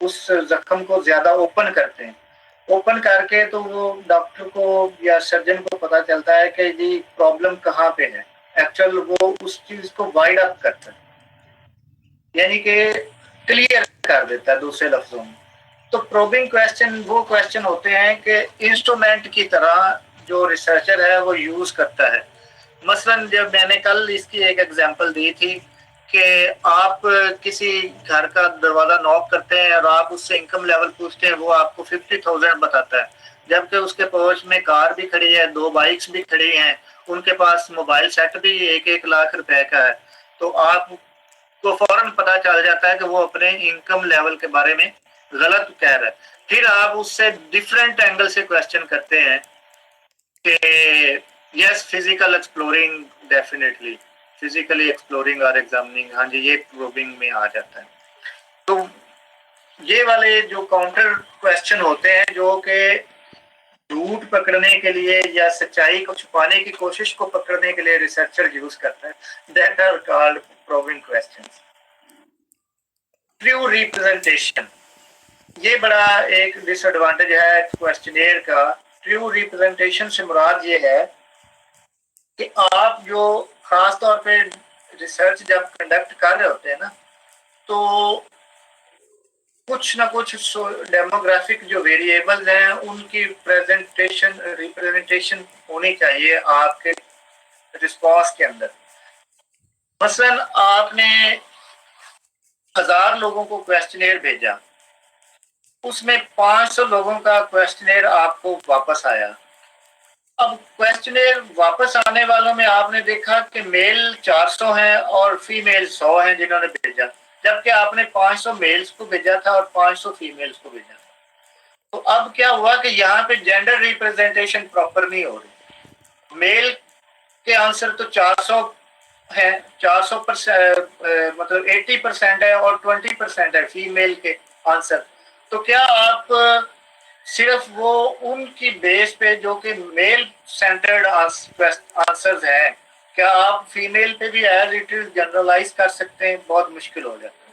उस जख्म को ज्यादा ओपन करते हैं। ओपन करके तो वो डॉक्टर को या सर्जन को पता चलता है कि जी प्रॉब्लम कहाँ पे है। एक्चुअल वो उस चीज को वाइड अप करता है, यानी कि क्लियर कर देता है दूसरे लफ्जों में। तो प्रोबिंग क्वेश्चन वो क्वेश्चन होते हैं कि इंस्ट्रूमेंट की तरह जो रिसर्चर है वो यूज करता है। मसलन जब मैंने कल इसकी एक एग्जांपल दी थी कि आप किसी घर का दरवाजा नॉक करते हैं और आप उससे इनकम लेवल पूछते हैं, वो आपको 50,000 बताता है, जबकि उसके पड़ोस में कार भी खड़ी है, 2 बाइक्स भी खड़ी हैं, उनके पास मोबाइल सेट भी 1-1 लाख रुपए का है। तो आपको फौरन पता चल जाता है कि वो अपने इनकम लेवल के बारे में गलत कह रहा है। फिर आप उससे डिफरेंट एंगल से क्वेश्चन करते हैं कि yes physical exploring, definitely physically exploring और एग्जामिनिंग, हाँ जी ये प्रोबिंग में आ जाता है। तो ये वाले जो काउंटर क्वेश्चन होते हैं जो कि झूठ पकड़ने के लिए या सच्चाई को छुपाने की कोशिश को पकड़ने के लिए रिसर्चर यूज करता है, that are called probing questions. True representation, ये बड़ा एक डिसएडवांटेज है क्वेश्चनियर का। ट्रू रिप्रेजेंटेशन से मुराद ये है कि आप जो खास तौर पे रिसर्च जब कंडक्ट कर रहे होते हैं ना, तो कुछ ना कुछ डेमोग्राफिक जो वेरिएबल्स हैं उनकी प्रेजेंटेशन रिप्रेजेंटेशन होनी चाहिए आपके रिस्पॉन्स के अंदर। मसलन आपने 1000 लोगों को क्वेश्चनियर भेजा, उसमें 500 लोगों का क्वेश्चनियर आपको वापस आया। अब क्वेश्चनियर वापस आने वालों में आपने देखा कि मेल 400 हैं और फीमेल 100 हैं जिन्होंने भेजा, जबकि आपने 500 मेल्स को भेजा था और 500 फीमेल्स को भेजा था। तो अब क्या हुआ कि यहाँ पे जेंडर रिप्रेजेंटेशन प्रॉपर नहीं हो रही। मेल के आंसर तो 400 है, 400% मतलब 80% है और 20% है फीमेल के आंसर। तो क्या आप सिर्फ वो उनकी बेस पे जो कि मेल सेंटर्ड आंसर्स हैं, क्या आप फीमेल पे भी एज इट इज जनरलाइज कर सकते हैं? बहुत मुश्किल हो जाता है।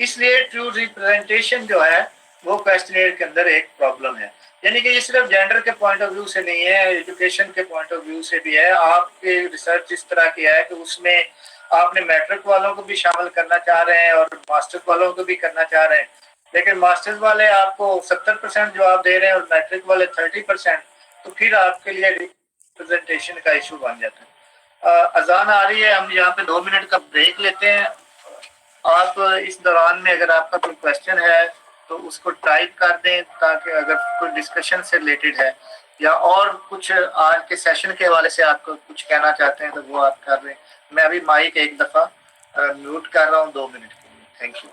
इसलिए ट्रू रिप्रेजेंटेशन जो है वो क्वेश्चनियर के अंदर एक प्रॉब्लम है। यानी कि ये सिर्फ जेंडर के पॉइंट ऑफ व्यू से नहीं है, एजुकेशन के पॉइंट ऑफ व्यू से भी है। आपके रिसर्च इस तरह की है कि उसमें आपने मैट्रिक वालों को भी शामिल करना चाह रहे हैं और मास्टर्स वालों को भी करना चाह रहे हैं, लेकिन मास्टर्स वाले आपको 70% जवाब दे रहे हैं और मैट्रिक वाले 30%, तो फिर आपके लिए रिप्रेजेंटेशन का इशू बन जाता है। अजान आ रही है, हम यहाँ पे 2 मिनट का ब्रेक लेते हैं। आप इस दौरान में अगर आपका कोई क्वेश्चन है तो उसको टाइप कर दें, ताकि अगर कोई डिस्कशन से रिलेटेड है या और कुछ आज के सेशन के हवाले से आपको कुछ कहना चाहते हैं तो वो आप कर रहे हैं। मैं अभी माइक एक दफ़ा म्यूट कर रहा हूँ 2 मिनट के लिए। Thank you.